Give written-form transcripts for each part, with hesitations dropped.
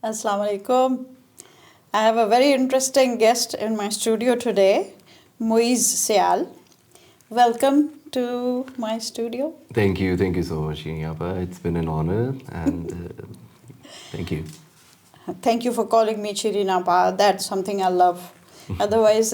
Assalamu alaikum. I have a very interesting guest in my studio today, Muiz Sial. Welcome to my studio. Thank you so much, Yapa. It's been an honor, and thank you. Thank you for calling me Chirina Pa. That's something I love. Otherwise,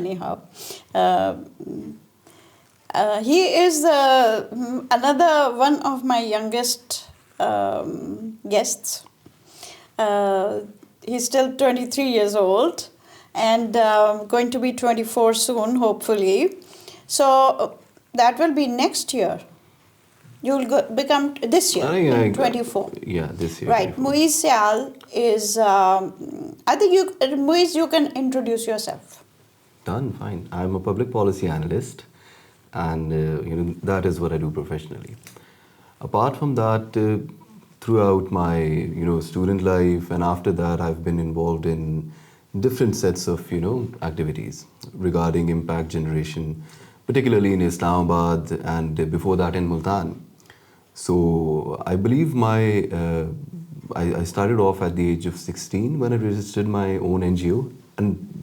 Anyhow, he is another one of my youngest guests. He's still 23 years old and going to be 24 soon, hopefully. So that will be next year. You will become this year, in 24. Yeah, this year. Right. 24. Muiz Sial is, I think Muiz, you can introduce yourself. Done, fine. I'm a public policy analyst, and that is what I do professionally. Apart from that, throughout my student life and after that, I've been involved in different sets of activities regarding impact generation, particularly in Islamabad and before that in Multan. So I believe I started off at the age of 16 when I registered my own NGO. And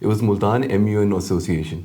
It was Multan MUN Association.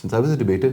since I was a debater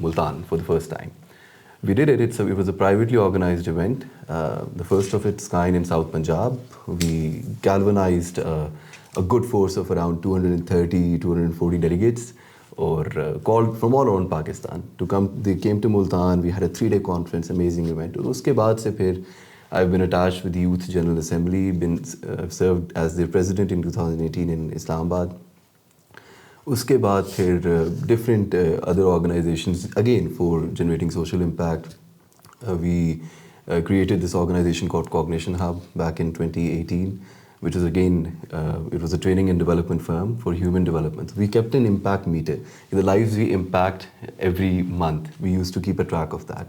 Multan for the first time. We did it. It was a privately organized event, the first of its kind in South Punjab. We galvanized a good force of around 230, 240 delegates, or called from all around Pakistan to come. They came to Multan. We had a 3-day conference, amazing event. Uske baad se phir I've been attached with the Youth General Assembly, served as their president in 2018 in Islamabad. Uske baad phir different other organizations, again for generating social impact. We created this organization called Cognition Hub back in 2018, which is again, it was a training and development firm for human development. We kept an impact meter. The lives we impact every month, we used to keep a track of that.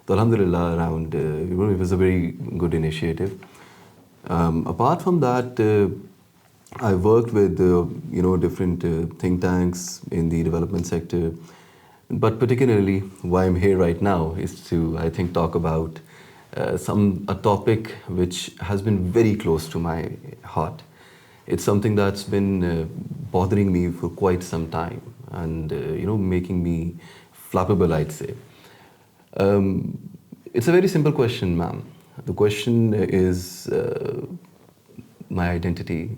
So alhamdulillah, around, it was a very good initiative. Apart from that, I worked with different think tanks in the development sector, but particularly why I'm here right now is to, I think, talk about a topic which has been very close to my heart. It's something that's been bothering me for quite some time and making me flappable, I'd say. It's a very simple question, ma'am. The question is my identity.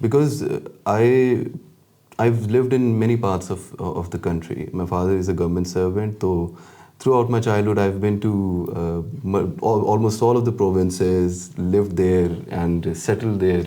because I've lived in many parts of the country. My father is a government servant, so throughout my childhood I've been to almost all of the provinces, lived there and settled there.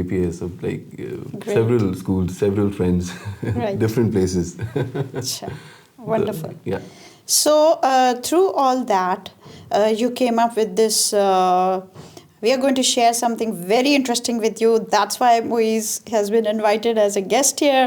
APS, like several schools, several friends, right. Different places. Achha. Wonderful. Yeah. So through all that, you came up with this. We are going to share something very interesting with you. That's why Muiz has been invited as a guest here.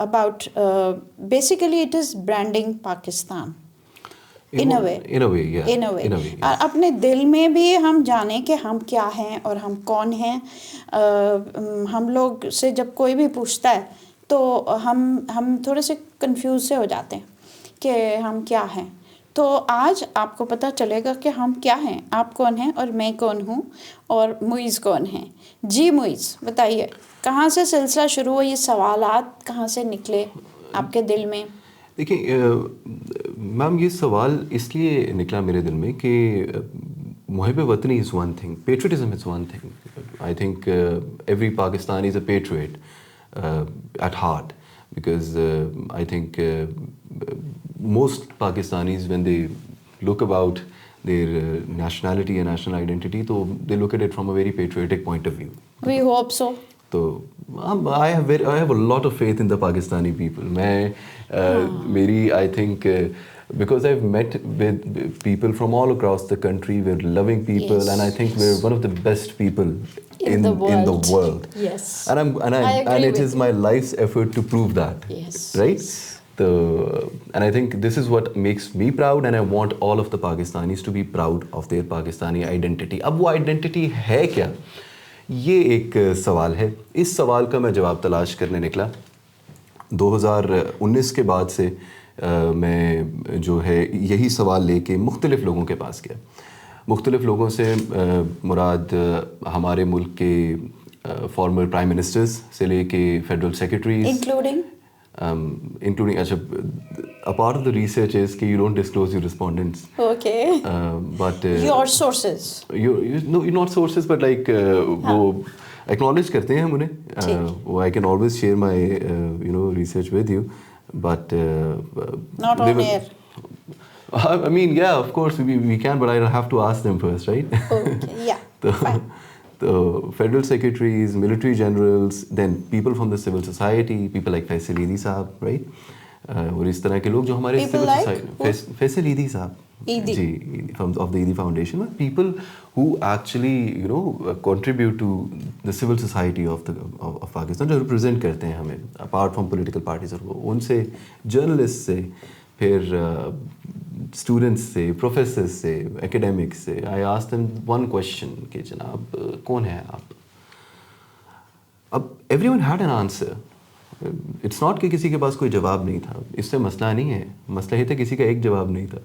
about basically it is branding Pakistan. in a way, in a way, yeah, in a way. in a way, اور yes. اپنے دل میں بھی ہم جانیں کہ ہم کیا ہیں اور ہم کون ہیں. ہم لوگ سے جب کوئی بھی پوچھتا ہے تو ہم تھوڑے سے کنفیوز سے ہو جاتے ہیں کہ ہم کیا ہیں. تو آج آپ کو پتہ چلے گا کہ ہم کیا ہیں, آپ کون ہیں اور میں کون ہوں اور معیز کون ہیں. جی معیز بتائیے, کہاں سے سلسلہ شروع ہوا, یہ سوالات کہاں سے نکلے آپ کے دل میں؟ دیکھیں میم, یہ سوال اس لیے نکلا میرے دل میں کہ محب وطنی is one thing, patriotism is one thing. I think every Pakistani is a patriot at heart, because I think most Pakistanis, when they look about their nationality and national identity, so they look at it from a very patriotic point of view. We hope so. So I have a lot of faith in the Pakistani people. I think because I've met with people from all across the country, we're loving people, Yes, and I think yes. we're one of the best people in the world. Yes. And I agree it with is you. my life's effort to prove that. Yes. Right? Yes. And I think this is what makes me proud, and I want all of the Pakistanis to be proud of their Pakistani identity. اب وہ identity ہے کیا, یہ ایک سوال ہے. اس سوال کا میں جواب تلاش کرنے نکلا. 2019 کے بعد سے میں جو ہے یہی سوال لے کے مختلف لوگوں کے پاس گیا. مختلف لوگوں سے مراد ہمارے ملک کے فارمر پرائم منسٹرز سے لے کے federal secretaries, including a part of the research is that you don't disclose your respondents. Okay. But your sources. No, not sources, but like وہ acknowledge کرتے ہیں ہم انہیں. I can always share my research with you, but not on air. I mean, yeah, of course we can, but I have to ask them first, right? Okay, yeah. Fine. The federal secretaries, military generals, then people from the civil society, people like Faisal Eidi Sahab, right? اور اس طرح کے لوگ جو ہمارے civil society, Faisal Eidi Sahab, G, of the Eidi Foundation, people who actually contribute to the civil society of Pakistan, جو represent کرتے ہیں ہمیں apart from political parties. اور ان سے, journalists سے, پھر اسٹوڈنٹس سے, پروفیسرس سے, اکیڈیمکس سے, I ask them one question کہ جناب کون ہیں آپ. اب every one had an answer. It's not کہ کسی کے پاس کوئی جواب نہیں تھا, اس سے مسئلہ نہیں ہے, مسئلہ یہ تھا کسی کا ایک جواب نہیں تھا.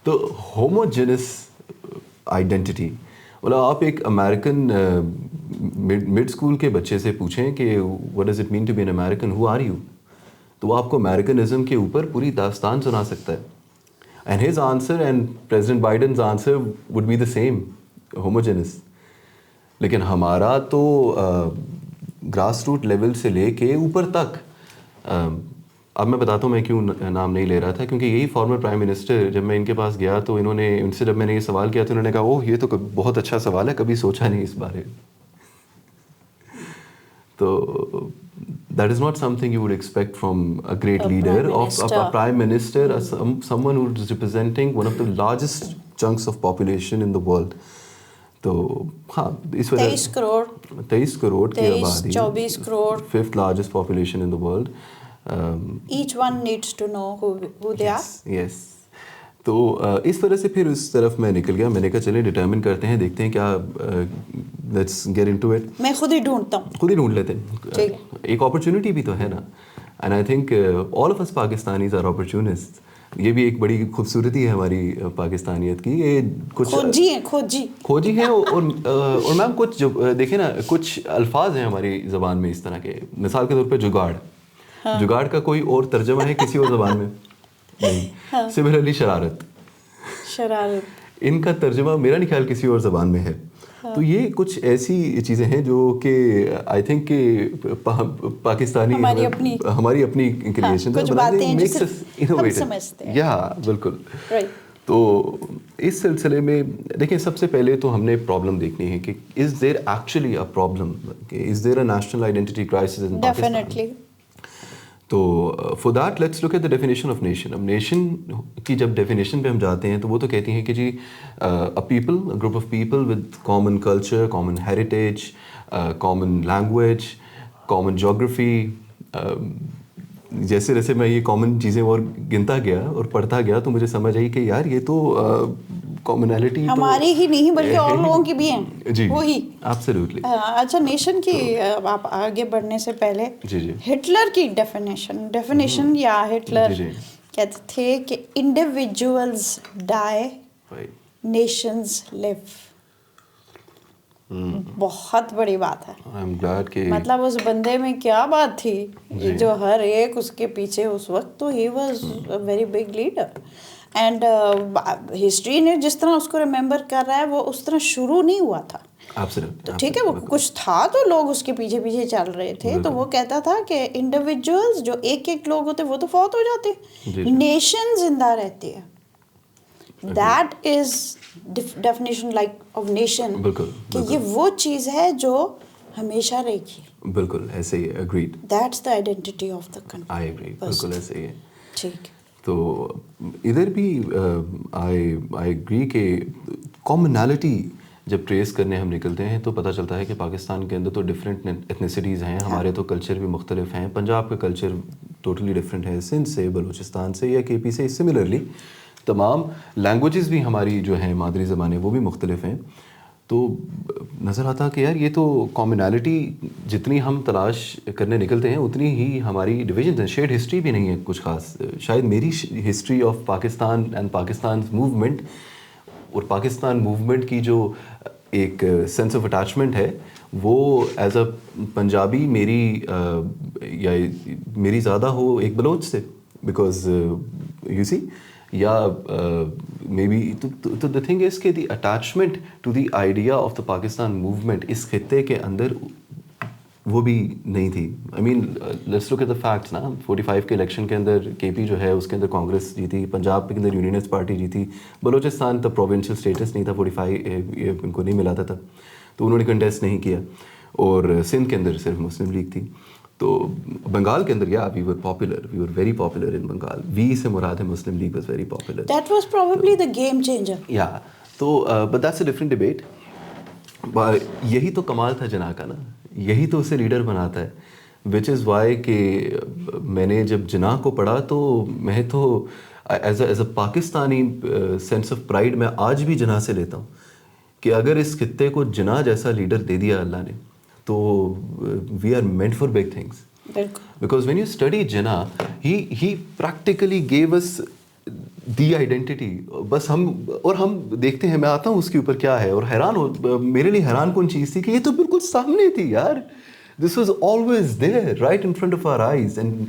تو ہوموجینس آئیڈینٹی, بولا آپ ایک امیریکن مڈ اسکول کے بچے سے پوچھیں کہ what does it mean to be an American, who are you, تو وہ آپ کو امیریکنزم کے اوپر پوری داستان سنا سکتا ہے. And his answer and President Biden's answer would be the same, homogenous. لیکن ہمارا تو گراس روٹ لیول سے لے کے اوپر تک, اب میں بتاتا ہوں میں کیوں نام نہیں لے رہا تھا, کیونکہ یہی فارمر پرائم منسٹر, جب میں ان کے پاس گیا تو انہوں نے, ان سے جب میں نے یہ سوال کیا تو انہوں نے کہا اوہ یہ تو بہت اچھا سوال ہے, کبھی سوچا نہیں اس بارے میں. تو that is not something you would expect from a great leader, of a prime minister, someone who is representing one of the largest chunks of population in the world. تو ہاں اس وجہ 23 کروڑ کی آبادی, 24 crore, 5th largest population in the world. Each one needs to know who they are. Yes. تو اس طرح سے پھر اس طرف میں نکل گیا. میں نے کہا چلیں ڈٹرمن کرتے ہیں, دیکھتے ہیں کیا, لیٹس گیٹ انٹو اٹ. میں خود ہی ڈھونڈتا ہوں, خود ہی ڈھونڈ لیتے ہیں, ایک اپرچونٹی بھی تو ہے نا. And I think all of us Pakistanis are opportunist. یہ بھی ایک بڑی خوبصورتی ہے ہماری پاکستانیت کی. یہ کچھ کھوجی ہیں. اور میم کچھ جو دیکھیں نا, کچھ الفاظ ہیں ہماری زبان میں اس طرح کے, مثال کے طور پہ جگاڑ. جگاڑ کا کوئی اور ترجمہ ہے کسی اور زبان میں نہیں. سملرلی شرارت, ان کا ترجمہ میرا نہیں خیال کسی اور زبان میں ہے. تو یہ کچھ ایسی چیزیں ہیں جو کہ آئی تھنک کہ پاکستانی ہماری اپنی کریشن ہے. یا بالکل. تو اس سلسلے میں دیکھیں, سب سے پہلے تو ہم نے پرابلم دیکھنی ہے کہ is there actually a problem, is there a national identity crisis in Pakistan. تو for that let's look at the definition of nation. اب نیشن کی جب ڈیفینیشن پہ ہم جاتے ہیں تو وہ تو کہتی ہیں کہ جی a people, group of people with common culture, common heritage, common language, common geography, جیسے جیسے میں یہ کامن چیزیں اور گنتا گیا اور پڑھتا گیا تو مجھے سمجھ آئی کہ یار یہ تو کامنالٹی ہماری ہی نہیں بلکہ اور لوگوں کی بھی ہیں. جی وہی ایبسلیوٹلی. اچھا نیشن کی آپ آگے بڑھنے سے پہلے ہٹلر کی ڈیفینیشن یا ہٹلر کہتے تھے کہ انڈیویجولز ڈائی نیشنز لیو. بہت بڑی بات ہے. مطلب اس بندے میں کیا بات تھی جو ہر ایک اس کے پیچھے اس وقت تو he was a very big leader. And history نے جس طرح اس کو ریممبر کر رہا ہے وہ اس طرح شروع نہیں ہوا تھا. تو ٹھیک ہے وہ کچھ تھا تو لوگ اس کے پیچھے پیچھے چل رہے تھے. تو وہ کہتا تھا کہ انڈیویجولز جو ایک ایک لوگ ہوتے وہ تو فوت ہو جاتے, نیشن زندہ رہتی ہے. That is definition like of nation کہ یہ وہ چیز ہے جو ہمیشہ رہے گی. بالکل ایسے ہی agreed. That's the identity of the country. I agree. بالکل ایسے ہی ہے. ٹھیک. تو ادھر بھی I agree کہ commonality جب ٹریس کرنے ہم نکلتے ہیں تو پتہ چلتا ہے کہ پاکستان کے اندر تو ڈفرینٹ ایتھنیسٹیز ہیں. ہمارے تو کلچر بھی مختلف ہیں. پنجاب کا کلچر ٹوٹلی ڈفرینٹ ہے سندھ سے, بلوچستان سے یا کے پی سے. سملرلی تمام لینگویجز بھی ہماری جو ہیں مادری زبانیں وہ بھی مختلف ہیں. تو نظر آتا کہ یار یہ تو کامنالٹی جتنی ہم تلاش کرنے نکلتے ہیں اتنی ہی ہماری ڈویژنز ہیں. شیئرڈ ہسٹری بھی نہیں ہے کچھ خاص. شاید میری history of Pakistan and Pakistan movement اور پاکستان موومنٹ کی جو ایک سینس آف اٹیچمنٹ ہے وہ ایز اے پنجابی میری زیادہ ہو ایک بلوچ سے, بیکاز یو سی یا مے بی تو دا تھنگ از کہ the attachment to the idea of the Pakistan movement اس خطے کے اندر وہ بھی نہیں تھی. I mean let's look at the facts نا. 45 کے الیکشن کے اندر کے پی جو ہے اس کے اندر کانگریس جیتی, پنجاب کے اندر یونینسٹ پارٹی جیتی, بلوچستان تب پروونشل اسٹیٹس نہیں تھا, 45 ان کو نہیں ملا تھا تو انہوں نے کنٹیسٹ نہیں کیا, اور سندھ کے اندر صرف مسلم لیگ تھی. تو بنگال کے اندر we were popular, we were very popular in Bengal. We سے مراد ہے Muslim League was very popular. That was probably the game changer. یا تو but that's a different debate. یہی تو کمال تھا جناح کا نا, یہی تو اسے لیڈر بناتا ہے. وچ از وائی کہ میں نے جب جناح کو پڑھا تو میں تو as a Pakistani sense of pride میں آج بھی جناح سے لیتا ہوں کہ اگر اس خطے کو جناح جیسا لیڈر دے دیا اللہ نے تو we are meant for big things. Because when you study Jinnah he practically give us the identity. بس ہم دیکھتے ہیں, میں آتا ہوں اس کے اوپر کیا ہے, اور حیران ہو, میرے لیے حیران کن چیز تھی کہ یہ تو بالکل سامنے تھی یار. This was always there right in front of our eyes, and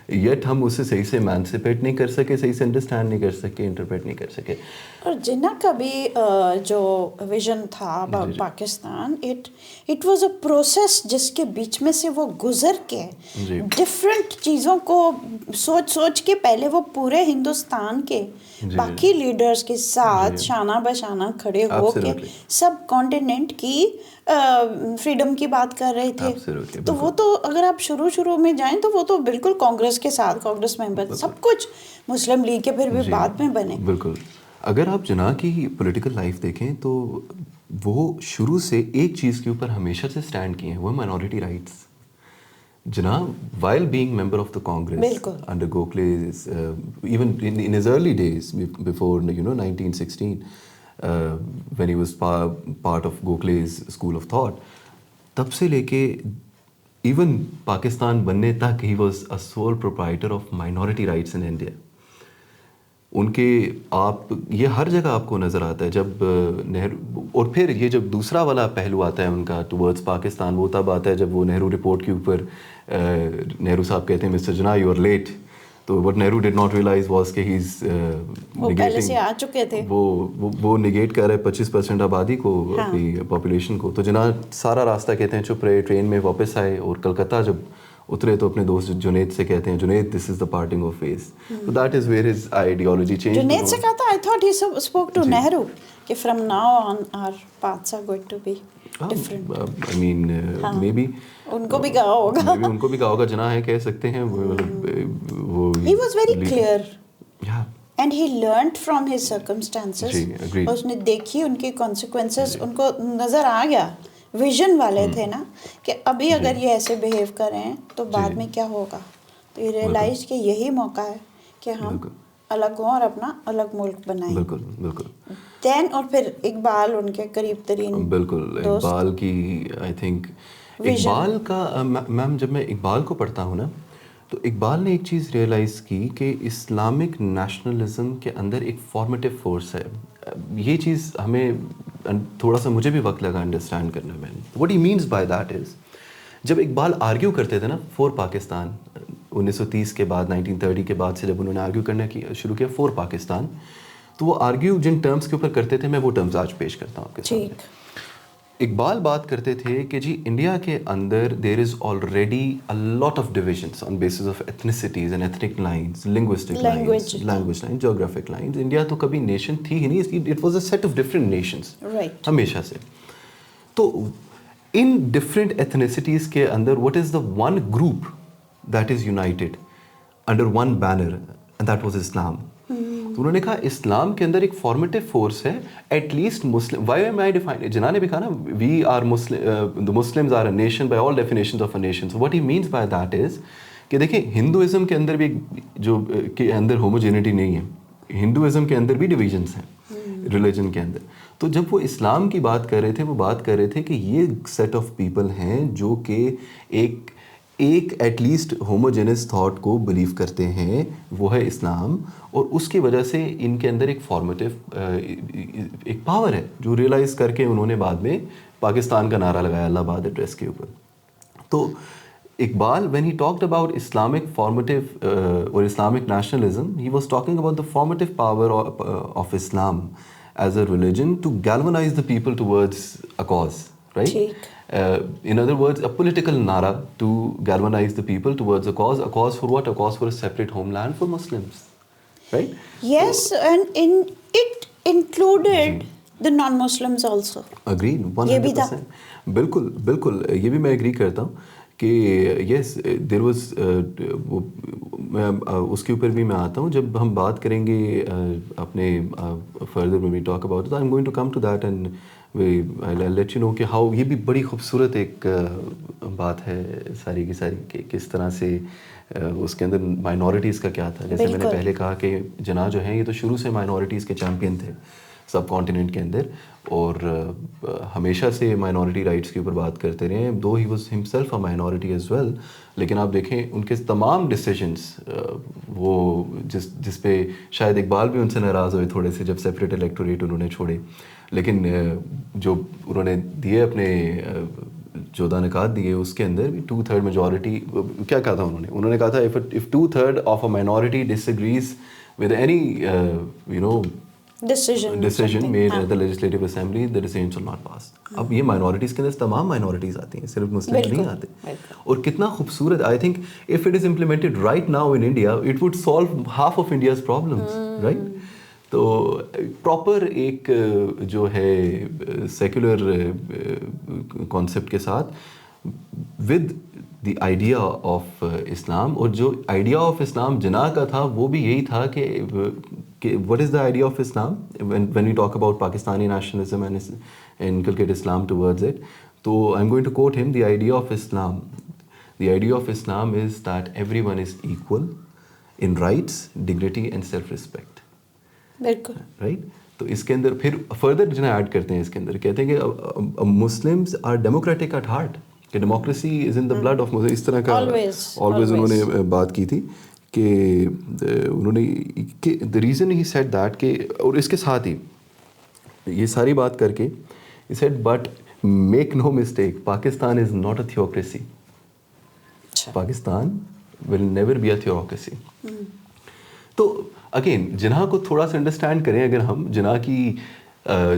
yet ہم اسے صحیح سے ایمانسپیٹ نہیں کر سکے, صحیح سے انڈرسٹینڈ نہیں کر سکے, انٹرپریٹ نہیں کر سکے. اور جناح کا بھی جو ویژن تھا Pakistan, it was a process جس کے بیچ میں سے وہ گزر کے ڈفرینٹ چیزوں کو سوچ کے پہلے وہ پورے ہندوستان کے باقی لیڈرز کے ساتھ شانہ بشانہ کھڑے ہو کے سب کانٹیننٹ کی فریڈم کی بات کر رہے تھے. تو وہ تو اگر آپ شروع میں جائیں تو وہ تو بالکل کانگریس کے ساتھ, کانگریس ممبر سب کچھ, مسلم لیگ کے پھر بھی بعد میں بنے. بالکل. اگر آپ جناح کی پولیٹیکل لائف دیکھیں تو وہ شروع سے ایک چیز کے اوپر ہمیشہ سے اسٹینڈ کیے ہیں, وہ minority rights. Jinnah while being member of the Congress under Gokhale's even in his early days before 1916 when he was part of Gokhale's school of thought, تب سے لے کے even پاکستان بننے تک he was a sole proprietor of minority rights in India. ان کے آپ یہ ہر جگہ آپ کو نظر آتا ہے جب نہرو, اور پھر یہ جب دوسرا والا پہلو آتا ہے ان کا ٹورڈز پاکستان, وہ تب آتا ہے جب وہ نہرو رپورٹ کے اوپر نہرو صاحب کہتے ہیں Mister Jinnah you are late. تو what Nehru did not realize was کہ ہی از وہ نگیٹ کر رہے 25% آبادی کو, اپنی پاپولیشن کو. تو جناح سارا راستہ کہتے ہیں چپ رہے, ٹرین میں واپس آئے, اور کلکتہ جب اترے تو اپنے دوست جنید سے کہتے ہیں Junaid this is the parting of ways. So that is where his ideology changed. Junaid سے کہتا I thought he spoke to Nehru کہ from now on our paths are going to be different. I mean maybe ان کو بھی کہا ہوگا, maybe ان کو بھی کہا ہوگا, جناح ہے کہہ سکتے ہیں وہ. He was very clear. Yeah. And he learnt from his circumstances. اس نے دیکھی ان کے consequences, ان کو نظر آ گیا, ویژن والے تھے نا کہ ابھی اگر یہ ایسے بہیو کریں تو بعد میں کیا ہوگا. تو یہ ریئلائز کہ یہی موقع ہے کہ ہم الگ ہوں اور اپنا الگ ملک بنائیں. بالکل بالکل. دین اور پھر اقبال ان کے قریب ترین بالکل اقبال کی آئی تھنک اقبال کا میم جب میں اقبال کو پڑھتا ہوں نا تو اقبال نے ایک چیز ریئلائز کی کہ اسلامک نیشنلزم کے اندر ایک فارمیٹیو فورس ہے. یہ چیز ہمیں تھوڑا سا مجھے بھی وقت لگا انڈرسٹینڈ کرنے میں. What he means by that از جب اقبال آرگیو کرتے تھے نا فور پاکستان 1930 کے بعد 1930 کے بعد سے جب انہوں نے آرگیو کرنا شروع کیا فور پاکستان تو وہ آرگیو جن ٹرمز کے اوپر کرتے تھے میں وہ ٹرمز آج پیش کرتا ہوں آپ کے سامنے. اقبال بات کرتے تھے کہ جی انڈیا کے اندر there is already a lot of divisions on basis of ethnicities and ethnic lines linguistic lines language line geographic lines. India تو کبھی نیشن تھی ہی نہیں, it was a set of different nations ہمیشہ سے. تو ان ڈفرنٹ ایتھنیسٹیز کے اندر what is the one group that is united under one banner and that was Islam. تو انہوں نے کہا اسلام کے اندر ایک فارمیٹیو فورس ہے at least Muslim. Why am I define جنہوں نے بھی کہا نا we are Muslim the Muslims are a nation by all definitions of a nation. So what he means by that is کہ دیکھیں ہندوازم کے اندر بھی جو کے اندر ہوموجینٹی نہیں ہے, ہندوازم کے اندر بھی ڈویژنس ہیں ریلیجن کے اندر. تو جب وہ اسلام کی بات کر رہے تھے وہ بات کر رہے تھے کہ یہ سیٹ آف پیپل ہیں جو کہ ایک ایٹ لیسٹ ہوموجینس تھاٹ کو بلیو کرتے ہیں, وہ ہے اسلام. اور اس کی وجہ سے ان کے اندر ایک فارمیٹیو ایک پاور ہے جو ریئلائز کر کے انہوں نے بعد میں پاکستان کا نعرہ لگایا اللہ آباد ایڈریس کے اوپر. تو Iqbal when he talked about Islamic formative or Islamic nationalism, he was talking about the formative power of Islam as a religion to galvanize the people towards a cause, right? In other words, a political nara to galvanize the people towards a cause for what? A cause for a separate homeland for Muslims, right? Yes, so, and it included the non-Muslims also. Agreed, 100%. بالکل بالکل یہ بھی میں agri کرتا ہوں کہ یس there was میں اس کے اوپر بھی میں آتا ہوں جب ہم بات کریں گے اپنے فردر میں talk about I am going to come to that and let you know کہ ہاؤ یہ بھی بڑی خوبصورت ایک بات ہے ساری کی ساری کہ کس طرح سے اس کے اندر مائنورٹیز کا کیا تھا. جیسے میں نے پہلے کہا کہ جناح جو ہیں یہ تو شروع سے مائنورٹیز کے چیمپئن تھے سب کانٹیننٹ کے اندر اور ہمیشہ سے مائنورٹی رائٹس کے اوپر بات کرتے رہے. Though he was himself a minority as well, لیکن آپ دیکھیں ان کے تمام ڈیسیجنس وہ جس پہ شاید اقبال بھی ان سے ناراض ہوئے تھوڑے سے جب سیپریٹ الیکٹوریٹ انہوں نے چھوڑے, لیکن جو انہوں نے دیے اپنے 14 نکات دیے اس کے اندر بھی 2/3 میجورٹی کیا کہا تھا انہوں نے کہا تھا if 2/3 of a minority disagrees with any decision made at the legislative assembly, the decisions will not pass. اب یہ مائنورٹیز کے اندر تمام مائنورٹیز آتی ہیں, صرف مسلم نہیں آتے. اور کتنا خوبصورت I think if it is implemented right now in India it would solve half of India's problems, right? تو پراپر ایک جو ہے سیکولر کانسیپٹ کے ساتھ ود دی آئیڈیا آف اسلام, اور جو آئیڈیا آف اسلام جناح کا تھا وہ بھی یہی تھا کہ what is the idea of Islam when we talk about Pakistani nationalism and inculcate Islam towards it. So I'm going to quote him, the idea of Islam is that everyone is equal in rights, dignity and self-respect. بالکل right. تو اس کے اندر پھر further جو add کرتے ہیں اس کے اندر کہتے ہیں کہ Muslims are democratic at heart, کہ democracy is in the blood of Muslim. اس طرح کا آلویز انہوں نے بات کی تھی کہ انہوں نے کہ the reason he said that کہ اور اس کے ساتھ ہی یہ ساری بات کر کے he said but make no mistake Pakistan is not a theocracy, Pakistan will never be a theocracy. تو اگین جناح کو تھوڑا سا انڈرسٹینڈ کریں, اگر ہم جناح کی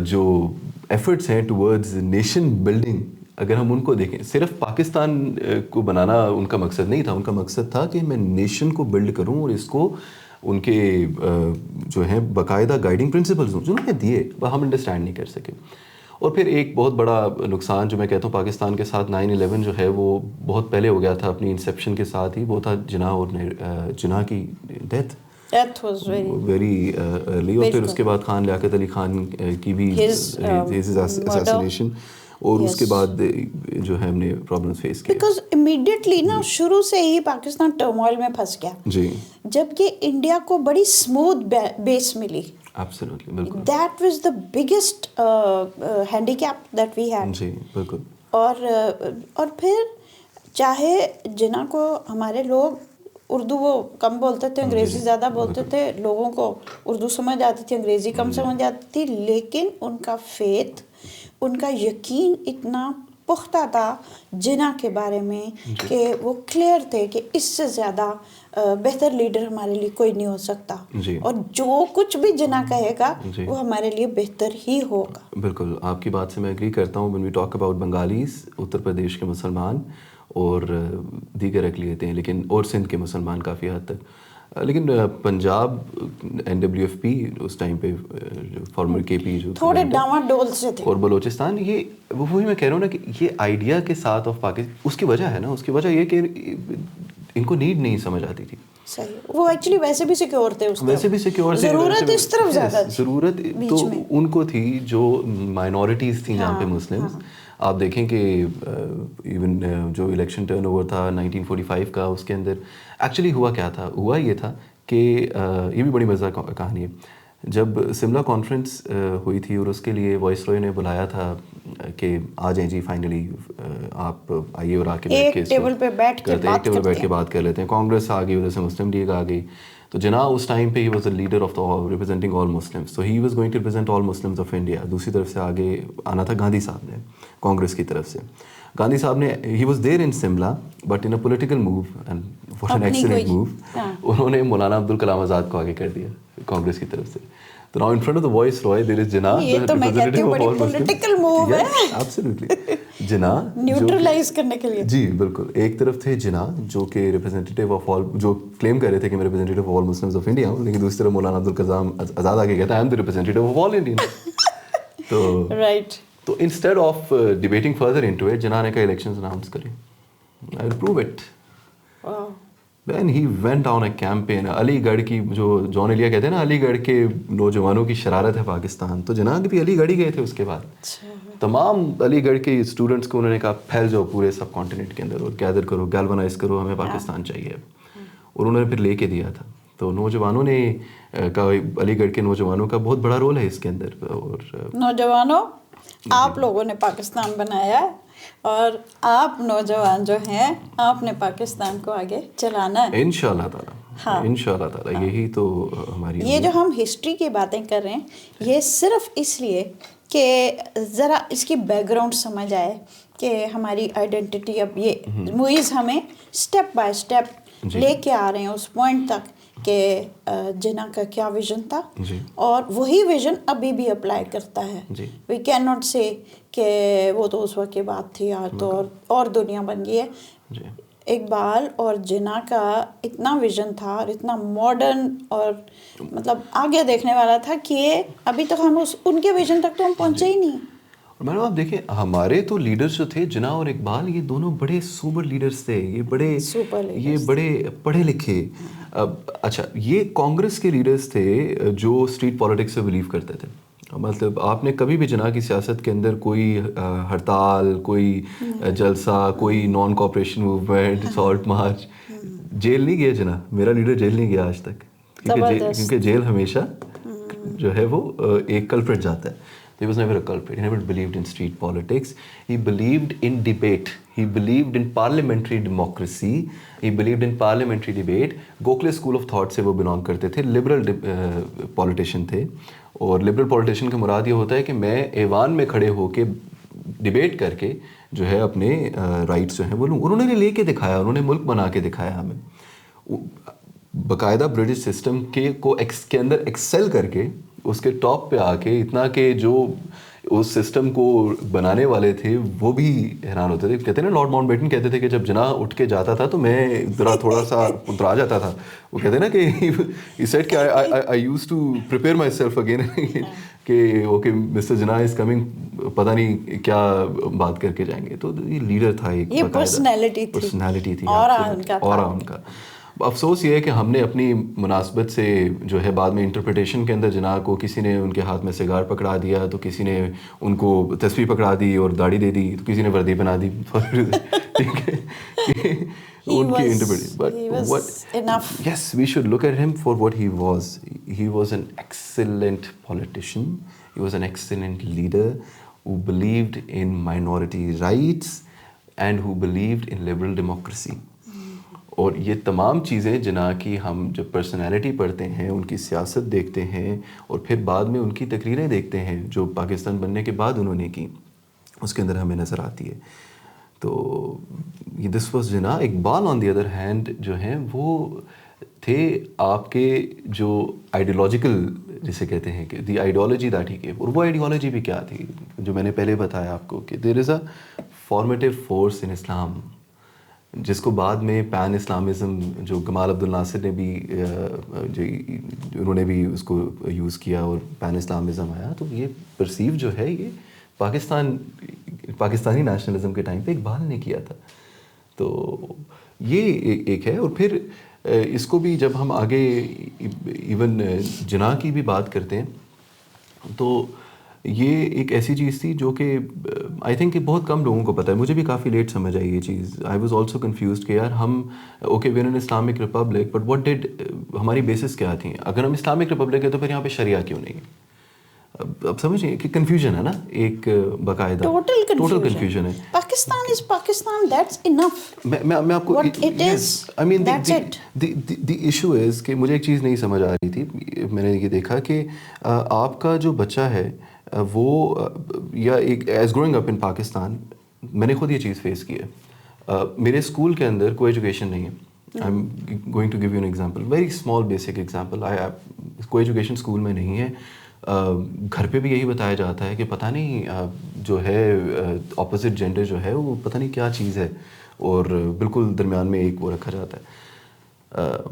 جو ایفرٹس ہیں ٹورڈز نیشن بلڈنگ اگر ہم ان کو دیکھیں, صرف پاکستان کو بنانا ان کا مقصد نہیں تھا, ان کا مقصد تھا کہ میں نیشن کو بلڈ کروں اور اس کو ان کے جو ہیں باقاعدہ گائیڈنگ پرنسپلز ہوں جو انہوں نے دیے ہم انڈرسٹینڈ نہیں کر سکے. اور پھر ایک بہت بڑا نقصان جو میں کہتا ہوں پاکستان کے ساتھ 9/11 جو ہے وہ بہت پہلے ہو گیا تھا اپنی انسیپشن کے ساتھ ہی, وہ تھا جناح کی ڈیتھ ویری ارلی, اور پھر اس کے بعد خان لیاقت علی خان کی بھی اساسینیشن, اور اس کے بعد جو ہے ہم نے پرابلمس فیس کیے. بیکاز امیڈیٹلی نا شروع سے ہی پاکستان ٹرموائل میں پھنس گیا جی, جبکہ انڈیا کو بڑی اسموتھ بیس ملی. ایبسلیٹلی, بالکل. That was the biggest handicap that we had. جی بالکل. اور پھر چاہے جنہاں کو ہمارے لوگ اردو وہ کم بولتے تھے, انگریزی زیادہ بولتے تھے, لوگوں کو اردو سمجھ آتی تھی, انگریزی کم سمجھ آتی تھی, لیکن ان کا فیتھ, ان کا یقین اتنا پختہ تھا جناح کے بارے میں کہ وہ کلیئر تھے کہ اس سے زیادہ بہتر لیڈر ہمارے لیے کوئی نہیں ہو سکتا, اور جو کچھ بھی جناح کہے گا وہ ہمارے لیے بہتر ہی ہوگا. بالکل, آپ کی بات سے میں ایگری کرتا ہوں. when we talk about بنگالیز, Uttar Pradesh کے مسلمان اور دیگر اقلیتیں, لیکن اور سندھ کے مسلمان کافی حد تک, لیکن پنجاب NWFP اس ٹائم پہ فارمر KP جو تھوڑے ڈاواں ڈول سے تھے, اور بلوچستان, یہ وہی میں کہہ رہا ہوں نا کہ یہ آئیڈیا کے ساتھ آف پاکستان, اس کی وجہ ہے نا, اس کی وجہ یہ کہ ان کو نیڈ نہیں سمجھ آتی تھی. صحیح, وہ ایکچولی ویسے بھی سیکیور تھے, ویسے بھی سیکیور تھے, ضرورت اس طرف زیادہ تھی, ضرورت تو ان کو تھی جو مائنورٹیز تھیں جہاں پہ مسلمس. آپ دیکھیں کہ ایون جو الیکشن ٹرن اوور تھا 1945 کا, اس کے اندر ایکچولی ہوا کیا تھا, ہوا یہ تھا کہ یہ بھی بڑی مزہ کہانی ہے. جب سملہ کانفرنس ہوئی تھی اور اس کے لیے وائس رائے نے بلایا تھا کہ آ جائیں جی فائنلی آپ آئیے اور آ کے ایک ٹیبل پہ بیٹھ کے بات کر لیتے ہیں. کانگریس آ گئی, ادھر سے مسلم لیگ آ گئی, تو جناح اس ٹائم پہ he was a leader of the representing all Muslims, تو he was going to represent all Muslims of India. دوسری طرف سے آگے آنا تھا گاندھی صاحب نے, کانگریس کی طرف سے. گاندھی صاحب نے, he was there in Simla but in a political move, and what an excellent move, انہوں نے مولانا عبدالکلام آزاد کو آگے کر دیا کانگریس کی طرف سے. تو now in front of the voiceroy there is Jinnah, یہ تو میں کہتی ہوں بڑی پولیٹیکل موو ہے. Absolutely. جناح نیوٹرلائز کرنے کے لیے. جی بالکل, ایک طرف تھے جناح جو کہ ریپرزینٹیو آف آل, جو کلیم کر رہے تھے کہ میں representative of all Muslims of India ہوں, لیکن دوسری طرف مولانا عبدالکلام آزاد آگے کہتا ہے I am the representative of all Indians. تو رائٹ, تو instead of debating further into it, Jinnah نے کہا الیکشنز اناؤنس کریں, I will prove it. Then he went on a campaign. Aligarh کی جو جان ایلیا کہتے ہیں نا, علی گڑھ کے نوجوانوں کی شرارت ہے پاکستان, تو جناح بھی علی گڑھ ہی گئے تھے. اس کے بعد تمام علی گڑھ کے اسٹوڈنٹس کو انہوں نے کہا پھیل جاؤ پورے سب کانٹیننٹ کے اندر اور گیدر کرو, گیلونائز کرو, ہمیں پاکستان چاہیے. اور انہوں نے پھر لے کے دیا تھا. تو نوجوانوں نے کہا, علی گڑھ کے نوجوانوں کا بہت بڑا رول ہے اس کے اندر. اور نوجوانوں, آپ لوگوں نے پاکستان بنایا ہے, اور آپ نوجوان جو ہیں آپ نے پاکستان کو آگے چلانا ہے انشاءاللہ تعالیٰ. انشاءاللہ تعالیٰ, یہی تو ہماری, یہ جو ہم ہسٹری کی باتیں کر رہے ہیں, یہ صرف اس لیے کہ ذرا اس کی بیک گراؤنڈ سمجھ آئے کہ ہماری آئیڈینٹی اب یہ موئیز ہمیں اسٹیپ بائی اسٹیپ لے کے آ رہے ہیں اس پوائنٹ تک کہ جناح کا کیا ویژن تھا, اور وہی ویژن ابھی بھی اپلائی کرتا ہے. وی کین ناٹ سے کہ وہ تو اس وقت کی بات تھی, آج تو اور دنیا بن گئی ہے. اقبال اور جناح کا اتنا ویژن تھا اور اتنا ماڈرن اور مطلب آگے دیکھنے والا تھا کہ ابھی تک ہم ان کے ویژن تک تو ہم پہنچے ہی نہیں. اور میڈم آپ دیکھیں, ہمارے تو لیڈرز جو تھے جناح اور اقبال, یہ دونوں بڑے سوبر لیڈرز تھے, یہ بڑے پڑھے لکھے. اچھا, یہ کانگریس کے لیڈرز تھے جو اسٹریٹ پالیٹکس سے بلیو کرتے تھے. مطلب آپ نے کبھی بھی جناح کی سیاست کے اندر کوئی ہڑتال, کوئی جلسہ, کوئی non cooperation movement, salt march, jail نہیں گیا جناح, میرا لیڈر جیل نہیں گیا آج تک, کیونکہ جیل ہمیشہ جو ہے وہ ایک کلپریٹ جاتا ہے. He was never a culprit. He never believed in street politics. He believed in debate. He believed in parliamentary democracy. He believed in parliamentary debate. Gokhale school of thought سے وہ belong کرتے تھے, liberal politician تھے. اور liberal politician کا مراد یہ ہوتا ہے کہ میں ایوان میں کھڑے ہو کے ڈیبیٹ کر کے جو ہے اپنے رائٹس جو ہیں وہ لوں. انہوں نے لے کے دکھایا, انہوں نے ملک بنا کے دکھایا ہمیں. باقاعدہ برٹش سسٹم کے اندر ایکسل کر کے اس کے ٹاپ پہ آ کے اتنا کہ جو اس سسٹم کو بنانے والے تھے وہ بھی حیران ہوتے تھے. کہتے ہیں نا, لارڈ ماؤنٹ بیٹن کہتے تھے کہ جب جناح اٹھ کے جاتا تھا تو میں ذرا تھوڑا سا اترا جاتا تھا. وہ کہتے ہیں نا کہ he said کہ I used to prepare myself again کہ okay mister Jinnah is coming, پتہ نہیں کیا بات کر کے جائیں گے. تو یہ لیڈر تھا, ایک پرسنالٹی تھی اور ان کا. افسوس یہ ہے کہ ہم نے اپنی مناسبت سے جو ہے بعد میں انٹرپریٹیشن کے اندر جناح کو کسی نے ان کے ہاتھ میں سگار پکڑا دیا, تو کسی نے ان کو تسبیح پکڑا دی اور داڑھی دے دی, تو کسی نے وردی بنا دی. ٹھیک ہے, ان کی interpretation. But what, yes we should look at him for what he was. He was an excellent politician, he was an excellent leader who believed in minority rights and who believed in liberal democracy. اور یہ تمام چیزیں جناح کی ہم جب personality پڑھتے ہیں, ان کی سیاست دیکھتے ہیں, اور پھر بعد میں ان کی تقریریں دیکھتے ہیں جو پاکستان بننے کے بعد انہوں نے کی, اس کے اندر ہمیں نظر آتی ہے. تو یہ this was Jinnah. Iqbal on the other hand جو ہیں وہ تھے آپ کے جو آئیڈیولوجیکل جسے کہتے ہیں کہ the ideology that he give. اور وہ آئیڈیالوجی بھی کیا تھی جو میں نے پہلے بتایا آپ کو کہ دیر از اے فارمیٹیو فورس ان اسلام, جس کو بعد میں پین اسلامزم جو گمال عبد الناصر نے بھی جو انہوں نے بھی اس کو یوز کیا اور پین اسلامزم آیا. تو یہ پرسیو جو ہے یہ پاکستانی نیشنلزم کے ٹائم پہ اقبال نے کیا تھا. تو یہ ایک ہے. اور پھر اس کو بھی جب ہم آگے ایون جناح کی بھی بات کرتے ہیں تو یہ ایک ایسی چیز تھی جو کہ آئی تھنک کہ بہت کم لوگوں کو پتہ ہے. مجھے بھی کافی لیٹ سمجھ آئی یہ چیز. آئی واز آلسو کنفیوزڈ کہ یار ہم okay we are an Islamic republic, but what did, ہماری بیسس کیا تھیں؟ اگر ہم اسلامک ریپبلک ہے تو پھر یہاں پہ شریعہ کیوں نہیں ہے؟ اب سمجھیں کہ کنفیوژن ہے نا, ایک باقاعدہ ٹوٹل کنفیوژن ہے. پاکستان از پاکستان, دیٹس انف. میں آپ کو آئی مین دی ایشو از کہ مجھے ایک چیز نہیں سمجھ آ رہی تھی. میں نے یہ دیکھا کہ آپ کا جو بچہ ہے وہ یا ایک ایز گروئنگ اپ ان پاکستان, میں نے خود یہ چیز فیس کی ہے. میرے اسکول کے اندر کوئی ایجوکیشن نہیں ہے. I am going to give you an example, very small basic example. کوئی ایجوکیشن اسکول میں نہیں ہے. گھر پہ بھی یہی بتایا جاتا ہے کہ پتہ نہیں جو ہے اپوزٹ جینڈر جو ہے وہ پتہ نہیں کیا چیز ہے, اور بالکل درمیان میں ایک وہ رکھا جاتا ہے.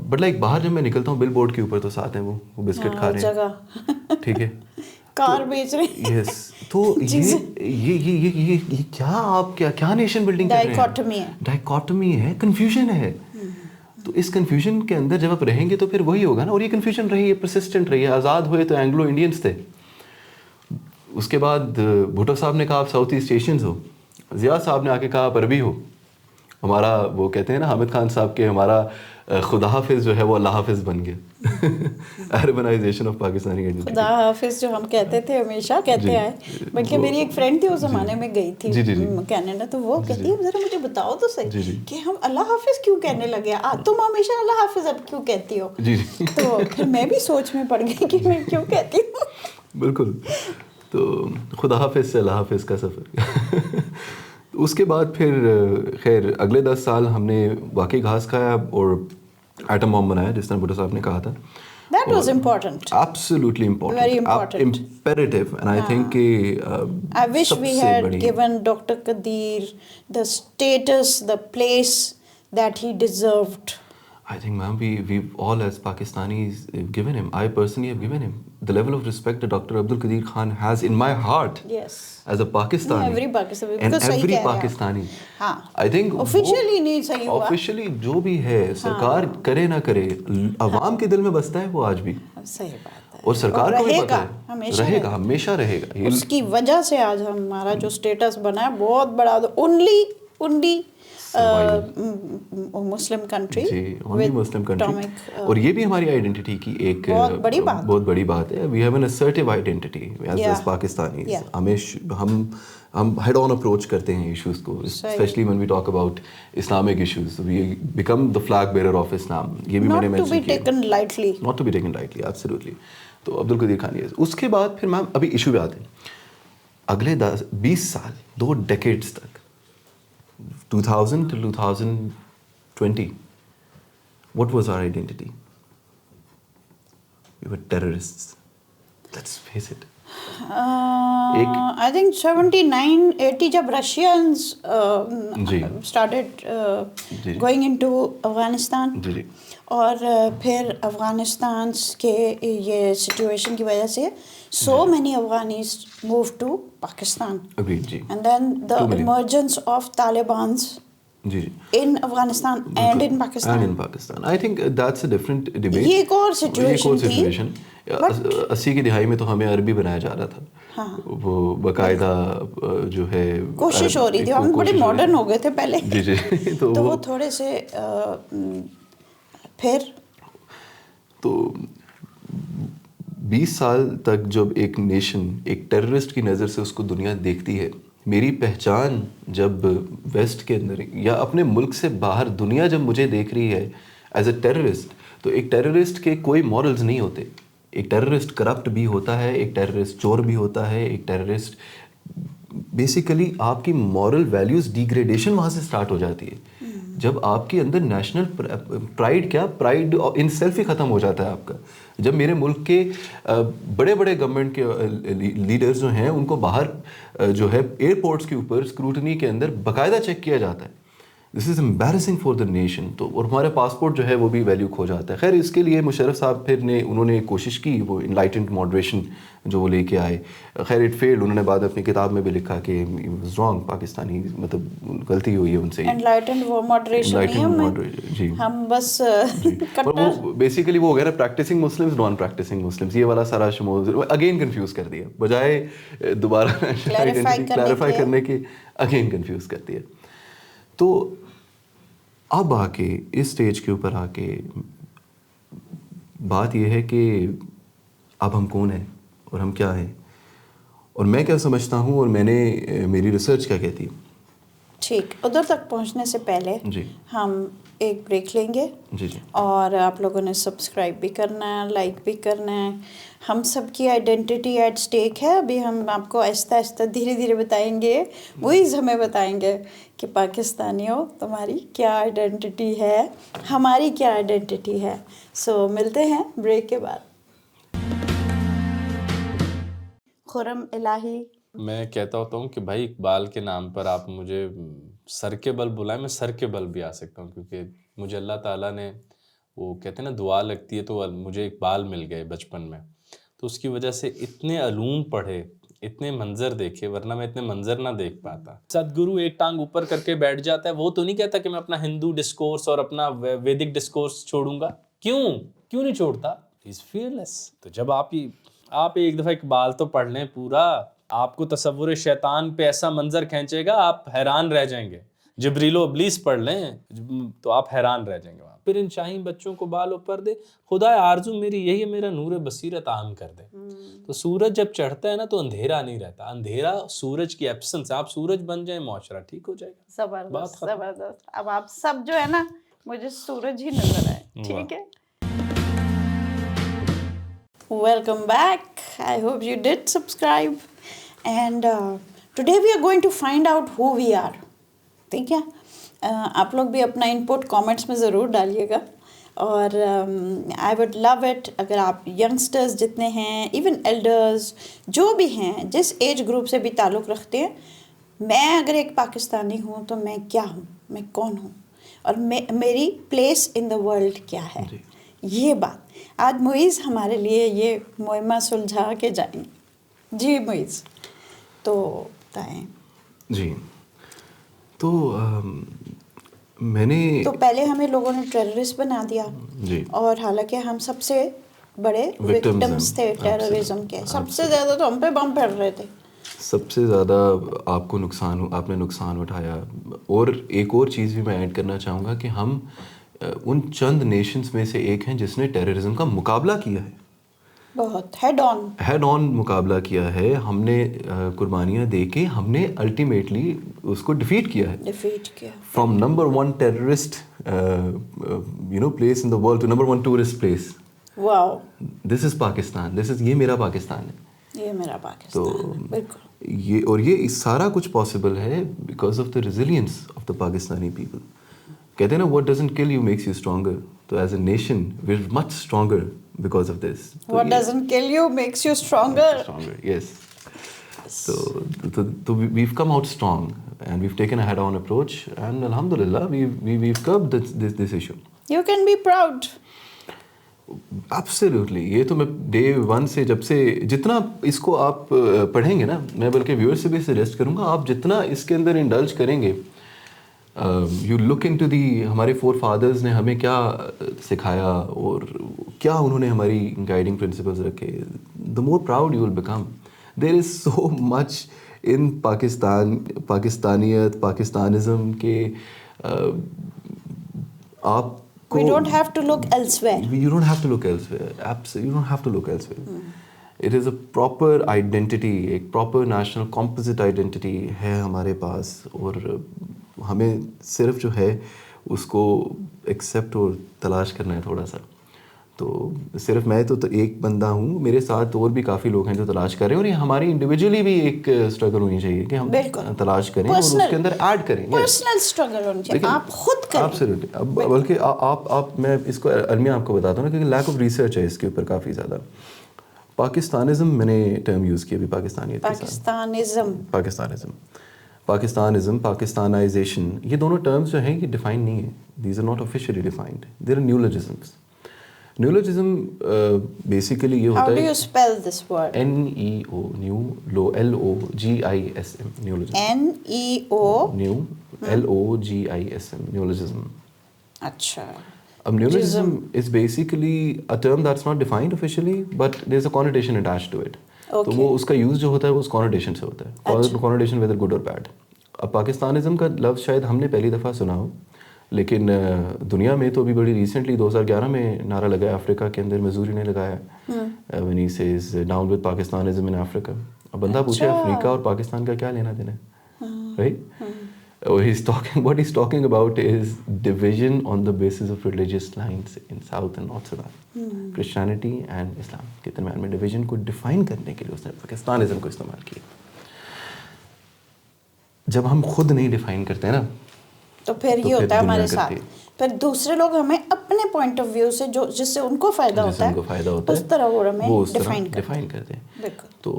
بٹ لائک باہر جب میں نکلتا ہوں بل بورڈ کے اوپر تو ساتھ ہیں وہ بسکٹ کھا رہے ہیں, ٹھیک ہے, کار بیچ رہے ہیں. یس, تو یہ کیا آپ کیا نیشن بلڈنگ کر رہے ہیں؟ ڈائیکاٹمی ہے, کنفیوژن ہے. تو اس کنفیوژن کے اندر جب آپ رہیں گے تو پھر وہی ہوگا نا. اور یہ کنفیوژن رہی ہے, پرسسٹنٹ رہی ہے. آزاد ہوئے تو اینگلو انڈینس تھے, اس کے بعد بھٹو صاحب نے کہا آپ ساؤتھ ایسٹ ایشینز ہو, ضیاء صاحب نے آ کے کہا آپ عربی ہو. ہمارا وہ کہتے ہیں نا حامد خان صاحب کے ہمارا خدا حافظ جو ہے وہ اللہ حافظ بن گیا. Urbanization of Pakistani identity. خدا حافظ جو ہم کہتے تھے ہمیشہ کہتے آئے. بلکہ میری ایک فرینڈ تھی اس زمانے میں گئی تھی کینیڈا, تو وہ کہتی ہے ذرا مجھے بتاؤ تو صحیح کہ ہم اللہ حافظ کیوں کہنے لگے, تم ہمیشہ اللہ حافظ اب کیوں کہتی ہو. تو پھر میں بھی سوچ میں پڑ گئی کہ میں کیوں کہتی ہوں. بالکل. تو خدا حافظ سے اللہ حافظ کا سفر. اس کے بعد پھر خیر اگلے 10 سال ہم نے واقعی گھاس کھایا اور ایٹم بم بنایا جس طرح بھٹو صاحب نے کہا تھا. That was important. Absolutely important. Very important. Imperative. And I think I wish we had given Dr. Qadir the status, the place that he deserved. I think, ma'am, we've all as Pakistanis given him. I personally have given him the level of respect that Dr. Abdul Qadir Khan has in my heart. Yes. As a Pakistani. Every Pakistani. And every Pakistani. ہاں. I think officially نہیں صحیح ہوا. Officially جو بھی ہے سرکار کرے نہ کرے, عوام کے دل میں بستا ہے وہ آج بھی. صحیح بات ہے. اور سرکار کو بھی پتہ ہے رہے گا, ہمیشہ رہے گا. اس کی وجہ سے آج ہمارا جو اسٹیٹس بنا ہے بہت بڑا. Only Muslim country. جی, اونلی مسلم کنٹری. اور یہ بھی ہماری آئیڈینٹی کی ایک بہت بڑی بات ہے. We have an assertive identity as Pakistanis. ہم ہیڈ آن اپروچ کرتے ہیں ایشوز کو, especially when we talk about Islamic issues. We become the flag bearer of Islam. یہ بھی میں نے mention کیا. Not to be taken lightly, absolutely. تو عبد القدیر خان یہ. اس کے بعد پھر میم ابھی ایشو پہ آتے ہیں. اگلے 20 سال 2 decades تک 2000 to 2020, what was our identity? We were terrorists. Let's face it. I think 79-80 جب Russians started going into Afghanistan, اور پھر افغانستان کے یہ سچویشن کی وجہ سے so many Afghanis moved to Pakistan. Agreed, ji. And then the emergence of Taliban's G in Afghanistan and in Pakistan. And in Pakistan. I think that's a different debate. یہ ایک اور سچویشن تھی. اسی کی دہائی میں تو ہمیں عربی بنایا جا رہا تھا, وہ باقاعدہ جو ہے کوشش ہو رہی تھی, ہم بڑے ماڈرن ہو گئے تھے پہلے. جی جی تو وہ تھوڑے سے پھر تو 20 سال تک جب ایک نیشن ایک ٹیررسٹ کی نظر سے اس کو دنیا دیکھتی ہے, میری پہچان جب ویسٹ کے اندر یا اپنے ملک سے باہر دنیا جب مجھے دیکھ رہی ہے ایز اے ٹیررسٹ, تو ایک ٹیررسٹ کے کوئی مورلز نہیں ہوتے. ایک ٹیررسٹ کرپٹ بھی ہوتا ہے, ایک ٹیررسٹ چور بھی ہوتا ہے, ایک ٹیررسٹ بیسیکلی آپ کی مورل ویلیوز ڈیگریڈیشن وہاں سے سٹارٹ ہو جاتی ہے. جب آپ کے اندر نیشنل پرائڈ ان سیلف ہی ختم ہو جاتا ہے آپ کا. جب میرے ملک کے بڑے بڑے گورنمنٹ کے لیڈرز جو ہیں ان کو باہر جو ہے ایئرپورٹس کے اوپر اسکروٹنی کے اندر باقاعدہ چیک کیا جاتا ہے, دس از امبیرسنگ فار دا نیشن. تو اور ہمارا پاسپورٹ جو ہے وہ بھی ویلیو کھو جاتا ہے. خیر اس کے لیے مشرف صاحب پھر انہوں نے کوشش کی, وہ انلائٹنڈ ماڈریشن جو وہ لے کے آئے. خیر اٹ فیلڈ. انہوں نے بعد اپنی کتاب میں بھی لکھا کہ رانگ, پاکستانی مطلب غلطی ہوئی ہے ان سے. انلائٹنڈ وہ ماڈریشن نہیں ہے, جی ہم بس وہ بیسیکلی وہ وغیرہ practicing Muslims non practicing Muslims یہ والا سارا شمول اگین کنفیوز کر دیا, بجائے دوبارہ کلیریفائی کرنے کے اگین کنفیوز کر دیا. تو اب آ کے اس سٹیج کے اوپر آ کے بات یہ ہے کہ اب ہم کون ہیں اور ہم کیا ہیں اور میں کیا سمجھتا ہوں اور میں نے میری ریسرچ کیا کہتی ہے. ٹھیک, ادھر تک پہنچنے سے پہلے جی ہم ایک بریک لیں گے. جی جی اور آپ لوگوں نے سبسکرائب بھی کرنا ہے, لائک بھی کرنا ہے. ہم سب کی آئیڈینٹی ایٹ اسٹیک ہے. ابھی ہم آپ کو آہستہ آہستہ دھیرے دھیرے بتائیں گے, وہی ہمیں بتائیں گے کہ پاکستانیوں تمہاری کیا آئیڈینٹی ہے, ہماری کیا آئیڈینٹی ہے. سو ملتے ہیں بریک کے بعد. خرم الہی, میں کہتا ہوتا ہوں کہ بھائی اقبال کے نام پر آپ مجھے سر کے بل بلائیں, میں سر کے بل بھی آ سکتا ہوں, کیونکہ مجھے اللہ تعالیٰ نے وہ کہتے ہیں نا دعا لگتی ہے, تو مجھے اقبال مل گئے بچپن میں, تو اس کی وجہ سے اتنے علوم پڑھے, اتنے منظر دیکھے, ورنہ میں اتنے منظر نہ دیکھ پاتا. سدگرو ایک ٹانگ اوپر کر کے بیٹھ جاتا ہے, وہ تو نہیں کہتا کہ میں اپنا ہندو ڈسکورس اور اپنا ویدک ڈسکورس چھوڑوں گا. کیوں نہیں چھوڑتا؟ ہی از فیئرلیس. تو جب آپ ایک دفعہ اقبال تو پڑھ لیں پورا, آپ کو تصور شیطان پہ ایسا منظر کھینچے گا آپ حیران رہ جائیں گے. جبریل و ابلیس پڑھ لیں تو آپ حیران رہ جائیں گے. وہاں پھر ان شاہین بچوں کو بال اوپر دے, خدا آرزو میری یہی ہے میرا نور بصیرت عام کر دے. تو سورج جب چڑھتا ہے نا تو اندھیرا نہیں رہتا, اندھیرا سورج کی ایبسنس. آپ سورج بن جائیں معاشرہ ٹھیک ہو جائے گا. زبردست زبردست. اب آپ سب جو ہے نا مجھے سورج ہی نظر آئے. ٹھیک ہے, welcome back. I hope you did subscribe. And today we are going to find out who we are. ٹھیک ہے, آپ لوگ بھی اپنا انپٹ کامنٹس میں ضرور ڈالیے گا. اور آئی وڈ لو اٹ اگر آپ ینگسٹرز جتنے ہیں, ایون ایلڈرز جو بھی ہیں, جس ایج گروپ سے بھی تعلق رکھتے ہیں, میں اگر ایک پاکستانی ہوں تو میں کیا ہوں, میں کون ہوں, اور میری پلیس ان دا ورلڈ کیا ہے. یہ بات آج معیز ہمارے لیے یہ مہمہ سلجھا کے جائیں گے. جی معیز, تو بتائیں. جی تو میں نے تو پہلے ہمیں لوگوں نے ٹیررسٹ بنا دیا, جی, اور حالانکہ ہم سب سے بڑے وکٹمز تھے ٹیررزم کے. سب سے زیادہ تو ہم پہ بم پھیل رہے تھے, سب سے زیادہ آپ نے نقصان اٹھایا. اور ایک اور چیز بھی میں ایڈ کرنا چاہوں گا کہ ہم ان چند نیشنز میں سے ایک ہیں جس نے ٹیررزم کا مقابلہ کیا ہے, بہت ہیڈ آن مقابلہ کیا ہے. ہم نے قربانیاں دے کے ہم نے الٹیمیٹلی اس کو ڈیفیٹ کیا ہے. From number 1 terrorist place in the world to number 1 tourist place. Wow, this is Pakistan, یہ میرا پاکستان ہے, یہ میرا پاکستان. بالکل, یہ سارا کچھ پاسبل ہے because of the resilience of the Pakistani people. کہتے ہیں نا what doesn't kill you makes you stronger. تو as a nation we're much stronger because of this. What doesn't kill you makes you stronger. Yes. So we've come out strong and we've taken a head-on approach and alhamdulillah we've curbed this issue. You can be proud. Absolutely. یہ تو میں day 1 سے جب سے جتنا اس کو آپ پڑھیں گے نا, میں بلکہ ویورز سے بھی سجیسٹ کروں گا, آپ جتنا اس کے اندر انڈلج کریں گے you look in to the ہمارے فور فادرز نے ہمیں کیا سکھایا اور کیا انہوں نے ہماری گائیڈنگ پرنسپلز رکھے, دا مور پراؤڈ یو ول بیکم. دیر از سو مچ ان پاکستان, پاکستانیت, پاکستانزم کے آپ کو We don't have to look elsewhere. You don't have to look elsewhere. Absolutely, you don't have to look elsewhere. It is a proper identity, ایک proper national composite identity ہے ہمارے پاس, اور ہمیں صرف جو ہے اس کو ایکسیپٹ اور تلاش کرنا ہے تھوڑا سا. تو صرف میں تو ایک بندہ ہوں, میرے ساتھ اور بھی کافی لوگ ہیں جو تلاش کر رہے ہیں, اور یہ ہماری انڈیویجولی بھی ایک اسٹرگل ہونی چاہیے کہ ہم تلاش کریں اور اس کے اندر ایڈ کریں. پرسنل اسٹرگل ہونی چاہیے, آپ خود کریں. ایبسلیٹلی. بلکہ آپ میں اس کو المیہ آپ کو بتاتا ہوں نا, کیونکہ لیک آف ریسرچ ہے اس کے اوپر کافی زیادہ. پاکستانزم میں نے ٹرم یوز کیا ابھی پاکستانیت کے ساتھ. پاکستانزم, پاکستانائزیشن, یہ دونوں ٹرمز جو ہیں یہ ڈیفائن نہیں ہیں. These are not officially defined, there are neologisms. Neologism basically یہ ہوتا ہے, How do you spell this word? NEO, new, LOGISM, نیولوجزم. NEO, new, LOGISM, نیولوجزم. اچھا. Neologism is basically a term that's not defined officially, but there's a connotation attached to it. تو وہ اس کا use جو ہوتا ہے وہ اس connotation سے ہوتا ہے, connotation whether good or bad. اب پاکستانزم کا لفظ شاید ہم نے پہلی دفعہ سنا ہو, لیکن دنیا میں تو ابھی بڑی ریسنٹلی 2011 میں نعرہ لگایا افریقہ کے اندر, مزوری نے لگایا, when he says down with Pakistanism in Africa. اب بندہ پوچھے افریقہ اور پاکستان کا کیا لینا دینا ہے, right? What he's talking about is division on the basis of religious lines in South and North Sudan. Christianity and Islam کے درمیان میں ڈویژن کو ڈیفائن کرنے کے لیے اس نے پاکستانزم کو استعمال کیا. جب ہم خود نہیں ڈیفائن کرتے ہیں نا, تو پھر یہ ہوتا ہے ہمارے ساتھ, پھر دوسرے لوگ ہمیں اپنے پوائنٹ آف ویو سے جو جس سے ان کو فائدہ ہوتا ہے اس طرح وہ ہمیں ڈیفائن کرتے ہیں. تو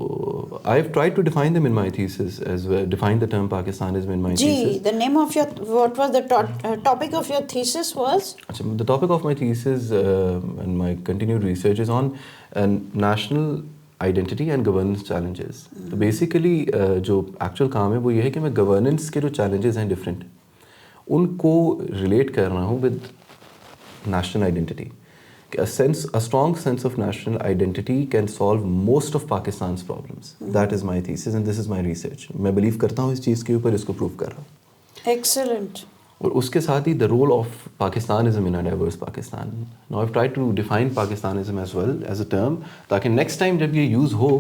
I have tried to define them in my thesis as well, define the term Pakistanism in my thesis. The name of your, what was the topic of your thesis was? The topic of my thesis and my continued research is on national identity and governance challenges. تو basically جو actual کام ہے وہ یہ ہے کہ میں governance کے جو چیلنجز ہیں ڈفرینٹ, ان کو ریلیٹ کر رہا ہوں with national identity. A strong sense of national identity can solve most of Pakistan's problems. That is my thesis and this is my research. میں believe کرتا ہوں اس چیز کے اوپر, اس کو prove کر رہا ہوں. Excellent. اور اس کے ساتھ ہی the role of Pakistanism in a diverse Pakistan. Now I've tried to define Pakistanism as well as a term, تاکہ next time جب یہ use ہو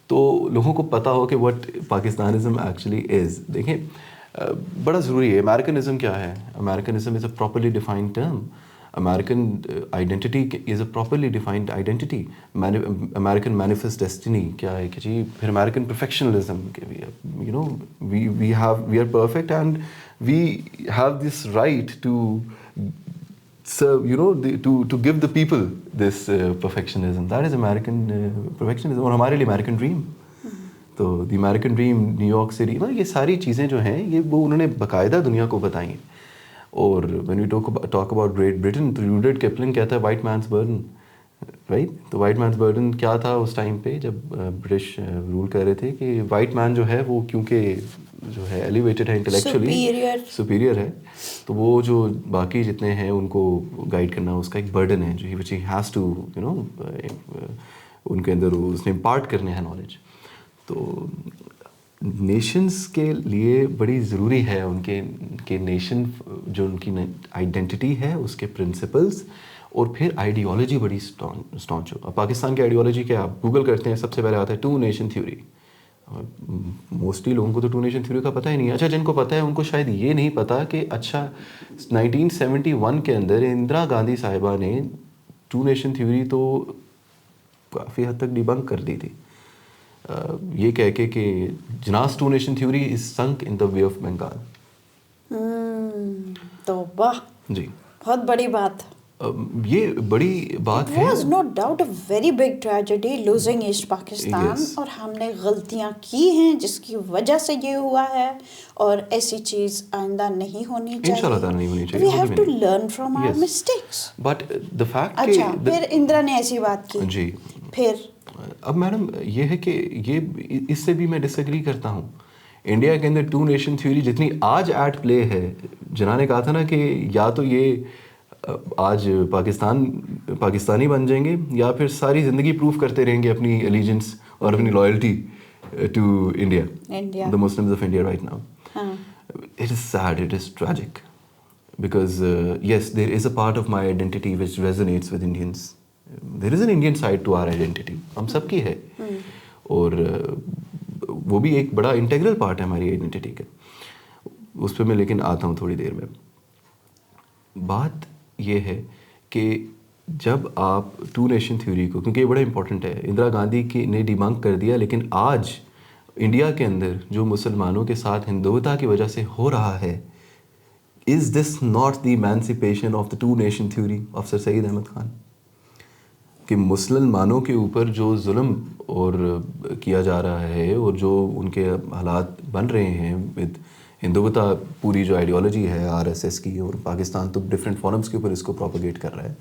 تو لوگوں کو پتا ہو کہ what Pakistanism actually is. دیکھیں بڑا ضروری ہے, Americanism کیا ہے؟ Americanism is a properly defined term. American identity is a properly defined identity. American manifest destiny کیا ہے کہ جی, پھر American perfectionism کہ you know we are perfect and we have this right to serve, you know, to give the people this perfectionism. That is American perfectionism. اور ہمارے لیے American dream. تو the American dream, New York City, یہ ساری چیزیں جو ہیں یہ وہ انہوں نے باقاعدہ دنیا کو بتائیں. اور when we talk about Great Britain, تو Rudyard Kipling کہتا ہے white man's burden, right? تو white man's burden کیا تھا اس ٹائم پہ جب برٹش رول کر رہے تھے, کہ white man جو ہے وہ کیونکہ جو ہے ایلیویٹڈ ہے انٹلیکچولی, سپیریئر ہے, تو وہ جو باقی جتنے ہیں ان کو گائیڈ کرنا اس کا ایک برڈن ہے جو which he has to, you know, ان کے اندر اس نے امپارٹ کرنے ہیں نالج. تو نیشنز کے لیے بڑی ضروری ہے ان کے نیشن جو ان کی آئیڈینٹی ہے, اس کے پرنسپلز, اور پھر آئیڈیالوجی بڑی اسٹانچ ہو. اب پاکستان کی آئیڈیالوجی کیا, آپ گوگل کرتے ہیں سب سے پہلے آتا ہے 2 نیشن تھیوری. موسٹلی لوگوں کو تو 2 نیشن تھیوری کا پتہ ہی نہیں. اچھا جن کو پتہ ہے ان کو شاید یہ نہیں پتہ کہ اچھا 1971 کے اندر اندرا گاندھی صاحبہ نے 2 نیشن تھیوری تو کافی حد تک ڈیبنک کر دی تھی, یہ کہہ کے کہ Jinnah's 2 nation theory is sunk in the way of Bengal. تو واہ جی, بہت بڑی بات. یہ بڑی بات ہے. Was no doubt a very big tragedy losing East Pakistan, اور ہم نے غلطیاں کی ہیں جس کی وجہ سے یہ ہوا ہے, اور ایسی چیز آئندہ نہیں ہونی چاہیے. انشاءاللہ تعالی نہیں ہونی چاہیے. We have to learn from our mistakes. But the fact اچھا پھر اندرا نے ایسی بات کی. جی, پھر اب میڈم یہ ہے کہ یہ اس سے بھی میں ڈس ایگری کرتا ہوں. انڈیا کے اندر ٹو نیشن تھیوری جتنی آج ایٹ پلے ہے، جنہوں نے کہا تھا نا کہ یا تو یہ آج پاکستانی بن جائیں گے یا پھر ساری زندگی پروف کرتے رہیں گے اپنی الیجنس اور اپنی loyalty to India, the Muslims of India right now. It is sad, it is tragic, because yes, there is a part of my identity which resonates with Indians. There is an Indian side to our identity. ہم سب کی ہے، اور وہ بھی ایک بڑا integral part ہے ہماری آئیڈینٹی کا. اس پہ میں لیکن آتا ہوں تھوڑی دیر میں. بات یہ ہے کہ جب آپ ٹو نیشن تھیوری کو، کیونکہ یہ بڑا امپورٹنٹ ہے، اندرا گاندھی کی نے ڈیبنک کر دیا، لیکن آج انڈیا کے اندر جو مسلمانوں کے ساتھ ہندوتا کی وجہ سے ہو رہا ہے، is this not the emancipation of the two nation theory of Sir Syed Ahmed Khan? کہ مسلمانوں کے اوپر جو ظلم اور کیا جا رہا ہے اور جو ان کے حالات بن رہے ہیں ود ہندوتا، پوری جو آئیڈیالوجی ہے RSS کی، اور پاکستان تو ڈفرینٹ فورمس کے اوپر اس کو پروپیگیٹ کر رہا ہے،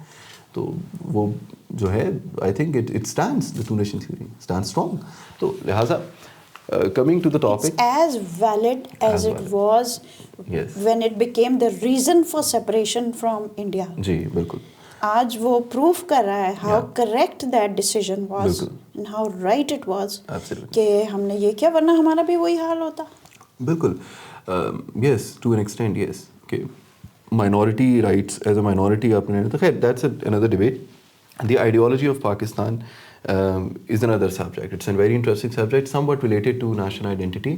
تو وہ جو ہے I think it stands, the two nation theory stand strong. تو لہٰذا coming to the topic, it's as valid as it was when it became the reason for separation from India. جی بالکل. آج وہ پروف کر رہا ہے how correct that decision was and how right it was کہ ہم نے یہ کیا، ورنہ ہمارا بھی وہی حال ہوتا. بالکل. yes, to an extent yes. کہ minority rights as a minority آپ نے تو خیر that's another debate. The ideology of Pakistan is another subject. It's a very interesting subject, somewhat related to national identity.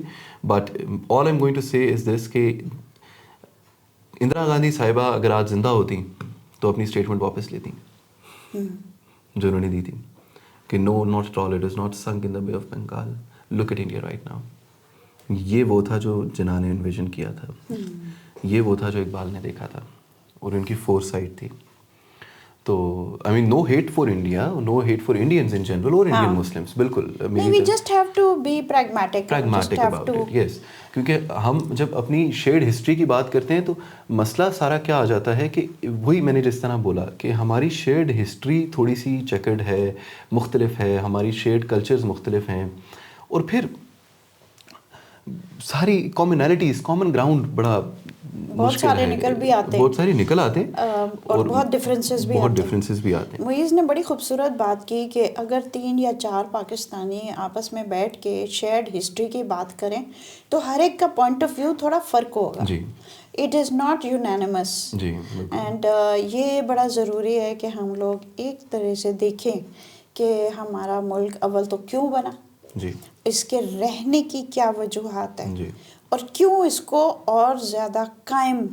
But all I'm going to say is this کہ اندرا گاندھی صاحبہ اگر آج زندہ ہوتی تو اپنی اسٹیٹمنٹ واپس لیتی جو انہوں نے دی تھی کہ no not at all, it is not sunk in the bay of Bengal, look at India right now. یہ وہ تھا جو جنہوں نے انویژن کیا تھا، یہ وہ تھا جو اقبال نے دیکھا تھا، اور ان کی فور سائٹ تھی. تو I mean no hate for India, no hate for Indians in general اور انڈین مسلمس. بالکل we just have to be pragmatic about it. yes. کیونکہ ہم جب اپنی شیئرڈ ہسٹری کی بات کرتے ہیں تو مسئلہ سارا کیا آ جاتا ہے کہ وہی میں نے جس طرح بولا کہ ہماری شیئرڈ ہسٹری تھوڑی سی چیکرڈ ہے، مختلف ہے، ہماری شیئرڈ کلچرز مختلف ہیں، اور پھر ساری کامنالٹیز، کامن گراؤنڈ بڑا بہت سارے نکل بھی آتے ہیں، بہت سارے نکل آتے ہیں، اور بہت ڈفرینسز بھی آتے ہیں. معیز نے بڑی خوبصورت بات کی کہ اگر 3 یا 4 پاکستانی آپس میں بیٹھ کے شیئرڈ ہسٹری کی بات کریں تو ہر ایک کا پوائنٹ آف ویو تھوڑا فرق ہوگا. جی اٹ از ناٹ یونینمس. جی اینڈ یہ بڑا ضروری ہے کہ ہم لوگ ایک طرح سے دیکھیں کہ ہمارا ملک اول تو کیوں بنا، جی اس کے رہنے کی کیا وجوہات ہیں، جی اور کیوں اس کو اور زیادہ قائم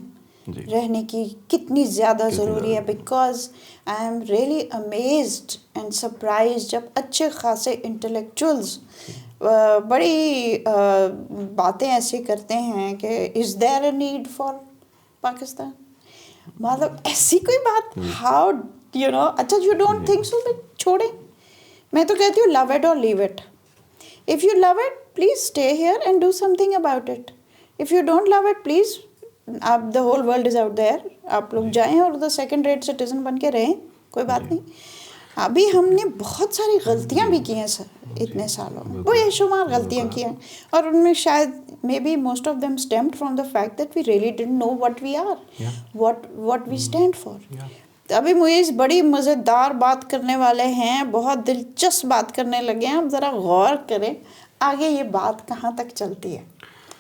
رہنے کی کتنی زیادہ ضروری ہے. Because I am really amazed and surprise جب اچھے خاصے انٹلیکچوئلز بڑی باتیں ایسی کرتے ہیں کہ is there a need for Pakistan. مطلب ایسی کوئی بات، ہاؤ یو نو، اچھا یو ڈونٹ تھنک سو، چھوڑیں. میں تو کہتی ہوں love it or leave it. If you love it, please stay here and do something about it. If you don't love it, please, the whole world is out there. آپ لوگ جائیں اور the second rate citizen بن کے رہیں، کوئی بات نہیں. ابھی ہم نے بہت ساری غلطیاں بھی کی ہیں سر اتنے سالوں میں، وہ بے شمار غلطیاں کی ہیں، اور ان میں شاید maybe most of them stemmed from the fact that we really didn't know what we are, what we stand for. ابھی معیز بڑی مزیدار بات کرنے والے ہیں، بہت دلچسپ بات کرنے لگے ہیں. اب ذرا غور کریں آگے یہ بات کہاں تک چلتی ہے.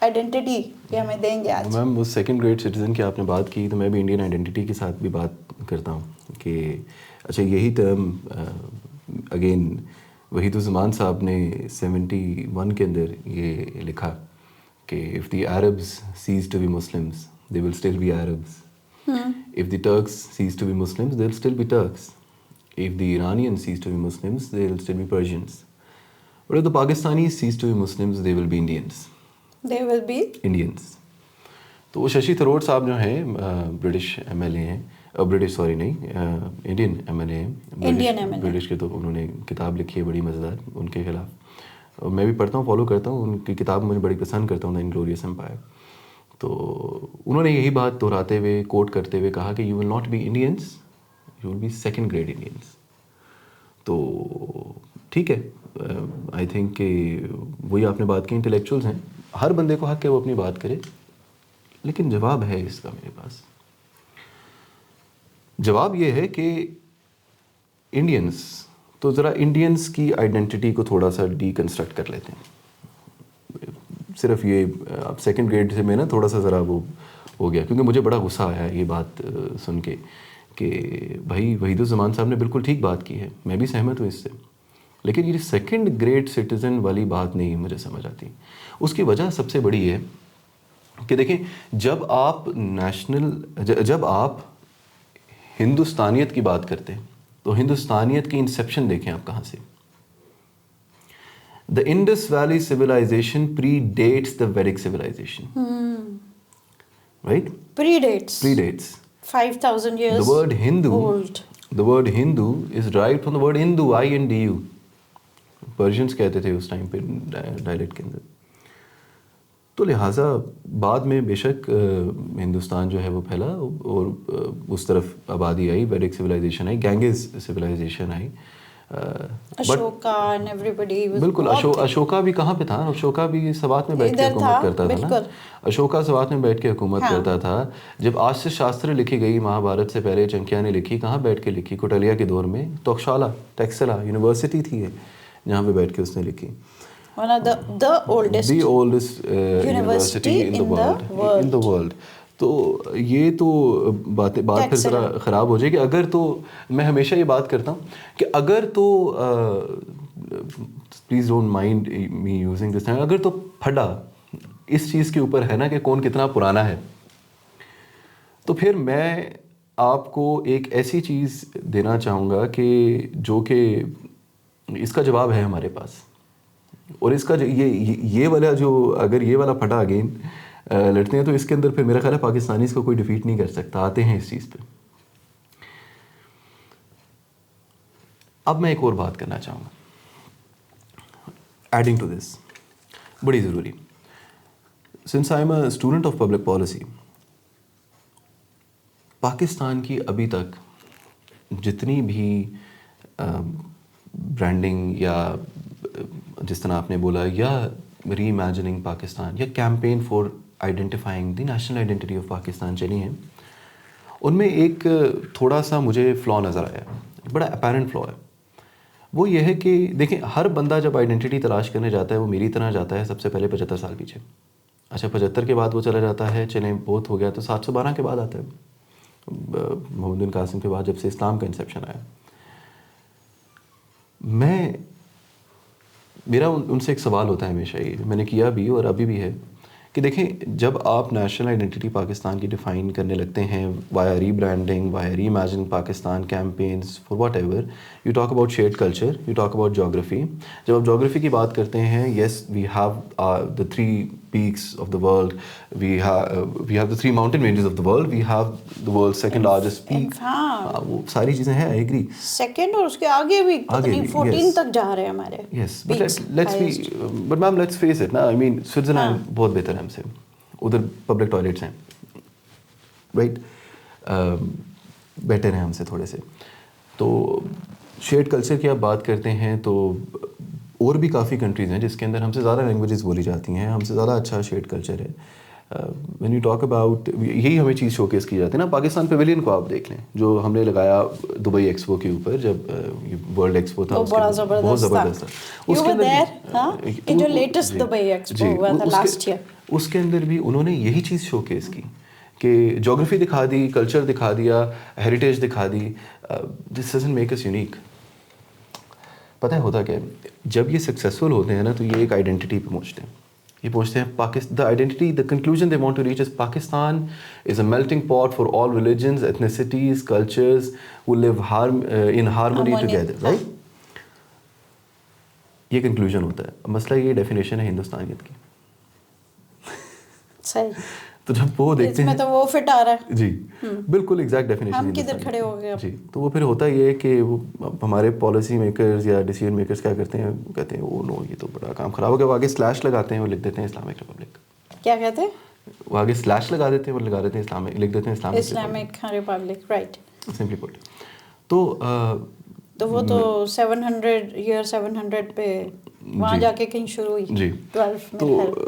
آئیڈینٹی کہ ہمیں دیں گے آج. میم اس سیکنڈ گریڈ سٹیزن کی آپ نے بات کی تو میں بھی انڈین آئیڈینٹی کے ساتھ بھی بات کرتا ہوں کہ اچھا یہی ٹرم اگین وحید الزمان صاحب نے 71 کے اندر یہ لکھا کہ if the Arabs cease to be Muslims they will still be Arabs. If the Turks cease to be Muslims, they'll still be Turks. If the Iranians cease to be Muslims, they will still be Persians. But if the Pakistanis cease to be Muslims, they will be Indians. They will be Indians. تو وہ Shashi throat صاحب جو ہیں British M L A ہیں، British sorry نہیں Indian M L A ہیں، British کے. تو انہوں نے کتاب لکھی ہے بڑی مزیدار ان کے خلاف، میں بھی پڑھتا ہوں، فالو کرتا ہوں ان کی کتاب، مجھے بڑی پسند کرتا ہوں، دا انگلوریس امپائر. تو انہوں نے یہی بات دہراتے ہوئے کوٹ کرتے ہوئے کہا کہ you will not be Indians, you will be second grade Indians. تو ٹھیک ہے، آئی تھنک کہ وہی آپ نے بات کی، انٹلیکچوئلز ہیں. ہر بندے کو حق ہے وہ اپنی بات کرے, لیکن جواب ہے اس کا میرے پاس. جواب یہ ہے کہ انڈینس, تو ذرا انڈینس کی آئیڈینٹی کو تھوڑا سا ڈی کنسٹرکٹ کر لیتے ہیں. صرف یہ اب سیکنڈ گریڈ سے میں نا تھوڑا سا ذرا وہ ہو گیا, کیونکہ مجھے بڑا غصہ آیا یہ بات سن کے کہ بھائی وحید الزمان صاحب نے بالکل ٹھیک بات کی ہے, میں بھی سہمت ہوں اس سے, لیکن یہ سیکنڈ گریڈ سٹیزن والی بات نہیں مجھے سمجھ آتی. اس کی وجہ سب سے بڑی ہے کہ دیکھیں, جب آپ ہندوستانیت کی بات کرتے ہیں تو ہندوستانیت کی انسیپشن دیکھیں آپ کہاں سے. The Indus Valley civilization predates the Vedic civilization. Right? Predates. 5,000 years The word Hindu, old. the word Hindu is derived from the word Hindu, I-N-D-U. Persians کہتے تھے اس ٹائم پہ ڈائلیکٹ کے اندر. تو لہٰذا بعد میں بے شک ہندوستان جو ہے وہ پھیلا اور اس طرف آبادی آئی, ویدک سویلائزیشن آئی, گینگز سویلائزیشن آئی. اشوکا and everybody was بالکل اشوکا بھی کہاں پہ تھا, اشوکا بھی سوات میں بیٹھ کے حکومت کرتا تھا نا, اشوکا سوات میں بیٹھ کے حکومت کرتا تھا. جب آسیہ شاستر لکھی گئی مہا بھارت سے پہلے چنکیا نے لکھی, کہاں بیٹھ کے لکھی؟ کوٹلیا کے دور میں توکشالا ٹیکسلا یونیورسٹی تھی ہے جہاں پہ بیٹھ کے اس نے لکھی. One of the oldest university in the world. تو یہ تو بات پھر ذرا خراب ہو جائے گی. اگر تو میں ہمیشہ یہ بات کرتا ہوں کہ اگر تو please don't mind me using this time, اگر تو پھڈا اس چیز کے اوپر ہے نا کہ کون کتنا پرانا ہے, تو پھر میں آپ کو ایک ایسی چیز دینا چاہوں گا کہ جو کہ اس کا جواب ہے ہمارے پاس. اور اس کا یہ والا جو اگر یہ والا پھٹا اگین لڑتے ہیں تو اس کے اندر پھر میرا خیال ہے پاکستانی اس کو کوئی ڈیفیٹ نہیں کر سکتا. آتے ہیں اس چیز پہ. اب میں ایک اور بات کرنا چاہوں گا ایڈنگ ٹو دس, بڑی ضروری. Since I am a student of public policy, Pakistan کی ابھی تک جتنی بھی برانڈنگ یا جس طرح آپ نے بولا یا ری امیجننگ پاکستان یا campaign for identifying the national identity of Pakistan چلی ہیں, ان میں ایک تھوڑا سا مجھے فلا نظر آیا, بڑا اپیرنٹ فلا ہے. وہ یہ ہے کہ دیکھیں ہر بندہ جب آئیڈینٹی تلاش کرنے جاتا ہے وہ میری طرح جاتا ہے سب سے پہلے 75 سال پیچھے. اچھا 75 کے بعد وہ چلا جاتا ہے, چلیں بہت ہو گیا تو 712 کے بعد آتا ہے, محمد بن قاسم کے بعد جب سے اسلام کا انسیپشن آیا. میرا ان سے ایک سوال ہوتا ہے ہمیشہ, یہ میں نے کیا بھی اور ابھی بھی ہے, کہ دیکھیں جب آپ نیشنل آئیڈینٹی پاکستان کی ڈیفائن کرنے لگتے ہیں via rebranding, via reimagining Pakistan campaigns for whatever, you talk about shared culture, you talk about geography. جب آپ جیوگرافی کی بات کرتے ہیں, yes we have the 3 peaks of the world, we have the 3 mountain ranges of the world, we have the world's second largest peak. وہ ساری چیزیں ہیں, I agree. سیکنڈ اور اس کے آگے بھی 14 تک جا رہے ہیں ہمارے. Yes, but ma'am let's face it نا, I mean سوئٹزرلینڈ بہت بہتر ہے ہم سے, ادھر پبلک ٹوائلٹس ہیں, رائٹ, بیٹر ہیں ہم سے تھوڑے سے. تو شیئرڈ کلچر کی آپ بات کرتے ہیں تو اور بھی کافی کنٹریز ہیں جس کے اندر ہم سے زیادہ لینگویجز بولی جاتی ہیں, ہم سے زیادہ اچھا شیئرڈ کلچر ہے. وین یو ٹاک اباؤٹ, یہی ہمیں چیز شو کیس کی جاتی ہے نا. پاکستان پیویلین کو آپ دیکھ لیں جو ہم نے لگایا دبئی ایکسپو کے اوپر, جب ورلڈ ایکسپو تھا, بہت زبردست تھا. اس کے اندر بھی انہوں نے یہی چیز شو کیس کی کہ جیوگرافی دکھا دی, کلچر دکھا دیا, ہیریٹیج دکھا دی. This doesn't make us unique. پتہ ہے ہوتا کہ جب یہ سکسیزفل ہوتے ہیں نا تو یہ ایک آئیڈینٹی پہ پہنچتے ہیں. یہ پہنچتے ہیں the identity, the conclusion they want to reach is Pakistan is a melting pot for all religions, ethnicities, cultures who live in harmony together, right? یہ کنکلوژن ہوتا ہے. مسئلہ یہ ڈیفینیشن ہے ہندوستانیت کی. صحیح. تو جب وہ دیکھتے ہیں تو وہ فٹ آ رہا ہے. جی بالکل ایگزیکٹ ڈیفینیشن. ہم کدھر کھڑے ہو گئے جی. تو وہ پھر ہوتا یہ ہے کہ وہ ہمارے پالیسی میکرز یا ڈیسیژن میکرز کیا کرتے ہیں, کہتے ہیں او نو یہ تو بڑا کام خراب ہو گیا, وہ آگے سلیش لگاتے ہیں, وہ لکھ دیتے ہیں اسلامک ریپبلک. کیا کہتے ہیں؟ وہ آگے سلیش لگا دیتے ہیں, وہ لگا دیتے ہیں اسلامک, لکھ دیتے ہیں اسلامک ریپبلک, رائٹ. سمپلی پٹ. تو وہ تو 700 پہ وہاں جا کے کہیں شروع ہوئی جی 12 تو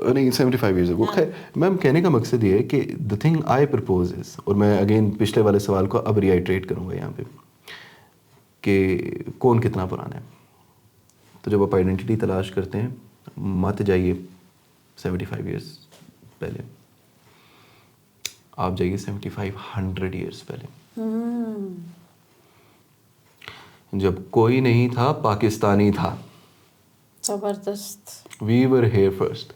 نہیں 75 ایئرز اگو. خیر میم کہنے کا مقصد یہ ہے کہ دا تھنگ آئی پرپوز از, اور میں اگین پچھلے والے سوال کو اب ری آئٹریٹ کروں گا یہاں پہ, کہ کون کتنا پرانا ہے. تو جب آپ آئیڈینٹی تلاش کرتے ہیں مت جائیے 75 ایئرس پہلے, آپ جائیے 7500 ایئرس پہلے. جب کوئی نہیں تھا پاکستانی تھا. زبردست. We were here first.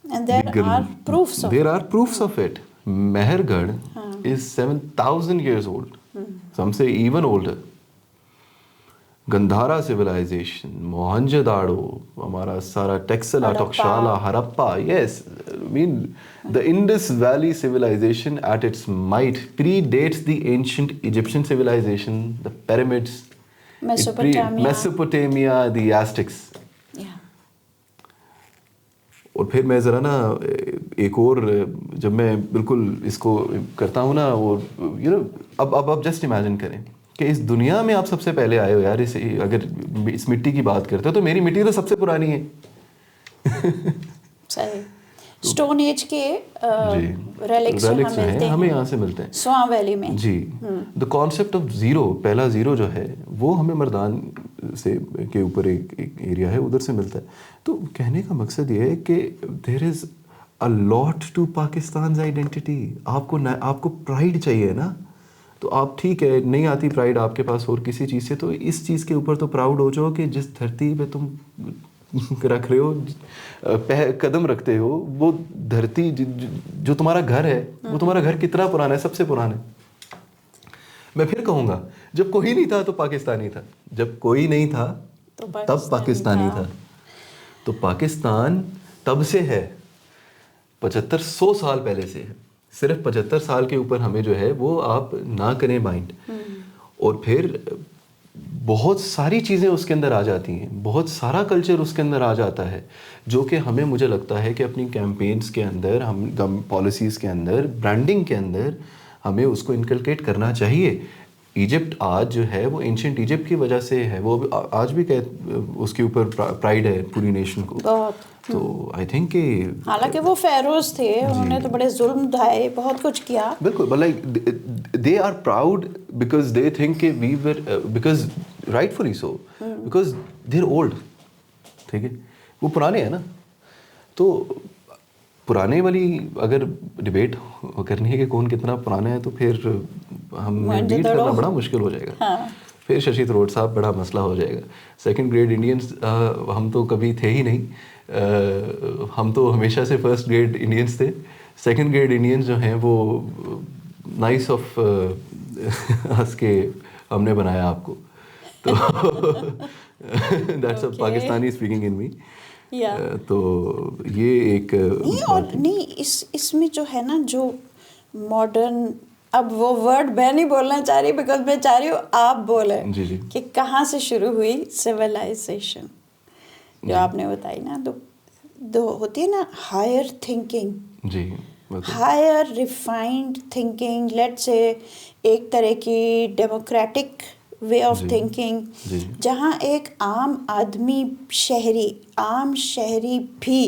And there are proofs of There are proofs of it. Mehergarh is 7,000 years old. Some say even older. Gandhara civilization, Mohenjo-daro, ہمارا سارا Taxila, ٹوکشالا, ہرپا. Yes, I mean the Indus Valley civilization at its might predates the ancient Egyptian civilization, the pyramids, Mesopotamia, the Aztecs. اور پھر میں ذرا نا ایک اور, جب میں بالکل اس کو کرتا ہوں نا, وہ یو نو اب جسٹ امیجن کریں کہ اس دنیا میں آپ سب سے پہلے آئے ہو یار. اگر اس مٹی کی بات کرتے ہو تو میری مٹی تو سب سے پرانی ہے. صحیح. اسٹون ایج کے ریلکس ہمیں یہاں سے ملتے ہیں سواں ویلی میں. جی. دا کانسیپٹ آف زیرو, پہلا زیرو جو ہے وہ ہمیں مردان سے کے اوپر ایک ایریا ہے, ادھر سے ملتا ہے. تو کہنے کا مقصد یہ ہے کہ دیر از اے لاٹ ٹو پاکستانز آئیڈینٹی. آپ کو پرائڈ چاہیے نا, تو آپ ٹھیک ہے نہیں آتی پرائڈ آپ کے پاس اور کسی چیز سے, تو اس چیز کے اوپر تو پراؤڈ ہو جاؤ کہ جس دھرتی پہ تم رکھ رہے ہو, قدم رکھتے ہو, وہ دھرتی جو تمہارا گھر ہے, وہ تمہارا گھر کتنا پرانا ہے, سب سے پرانا ہے. میں پھر کہوں گا جب کوئی نہیں تھا تو پاکستانی تھا, جب کوئی نہیں تھا تب پاکستانی تھا. تو پاکستان تب سے ہے, 7500 سال پہلے سے ہے. صرف 75 سال کے اوپر ہمیں جو ہے وہ آپ نہ کریں مائنڈ, اور پھر بہت ساری چیزیں اس کے اندر آ جاتی ہیں, بہت سارا کلچر اس کے اندر آ جاتا ہے, جو کہ ہمیں مجھے لگتا ہے کہ اپنی کیمپینز کے اندر, ہم پالیسیز کے اندر, برانڈنگ کے اندر ہمیں اس کو انکلکیٹ کرنا چاہیے. ایجپٹ آج جو ہے وہ اینشنٹ ایجپٹ کی وجہ سے ہے, وہ آج بھی اس کے اوپر پرائڈ ہے پوری نیشن کو. تو آئی تھنک کہ حالانکہ وہ فیروز تھے, انہوں نے تو بڑے ظلم ڈھائے, بہت کچھ کیا. بالکل, but like they are proud because they think کہ we were, because rightfully so, because they are old. ٹھیک ہے, وہ پرانے ہیں نا. تو پرانے والی اگر ڈبیٹ کرنی ہے کہ کون کتنا پرانا ہے, تو پھر ہمیں بیٹ کرنا بڑا مشکل ہو جائے گا. پھر ششی تھروٹ صاحب بڑا مسئلہ ہو جائے گا. سیکنڈ گریڈ انڈینس ہم تو کبھی تھے ہی نہیں, ہم تو ہمیشہ سے فرسٹ گریڈ انڈینس تھے. سیکنڈ گریڈ انڈینس جو ہیں وہ نائس آف ہنس کے ہم نے بنایا آپ کو. تو دیٹس اے پاکستانی اسپیکنگ ان می. تو یہ ایک نہیں اس میں جو ہے نا, جو ماڈرن, اب وہ ورڈ میں نہیں بولنا چاہ رہی بیکاز میں چاہ رہی ہوں آپ بولیں کہ کہاں سے شروع ہوئی سویلائزیشن جو آپ نے بتائی نا. دو ہوتی ہے نا ہائر تھنکنگ, جی, ہائر ریفائنڈ تھنکنگ, لیٹ سے ایک طرح کی ڈیموکریٹک وے آف تھنکنگ, جہاں ایک عام آدمی, عام شہری بھی,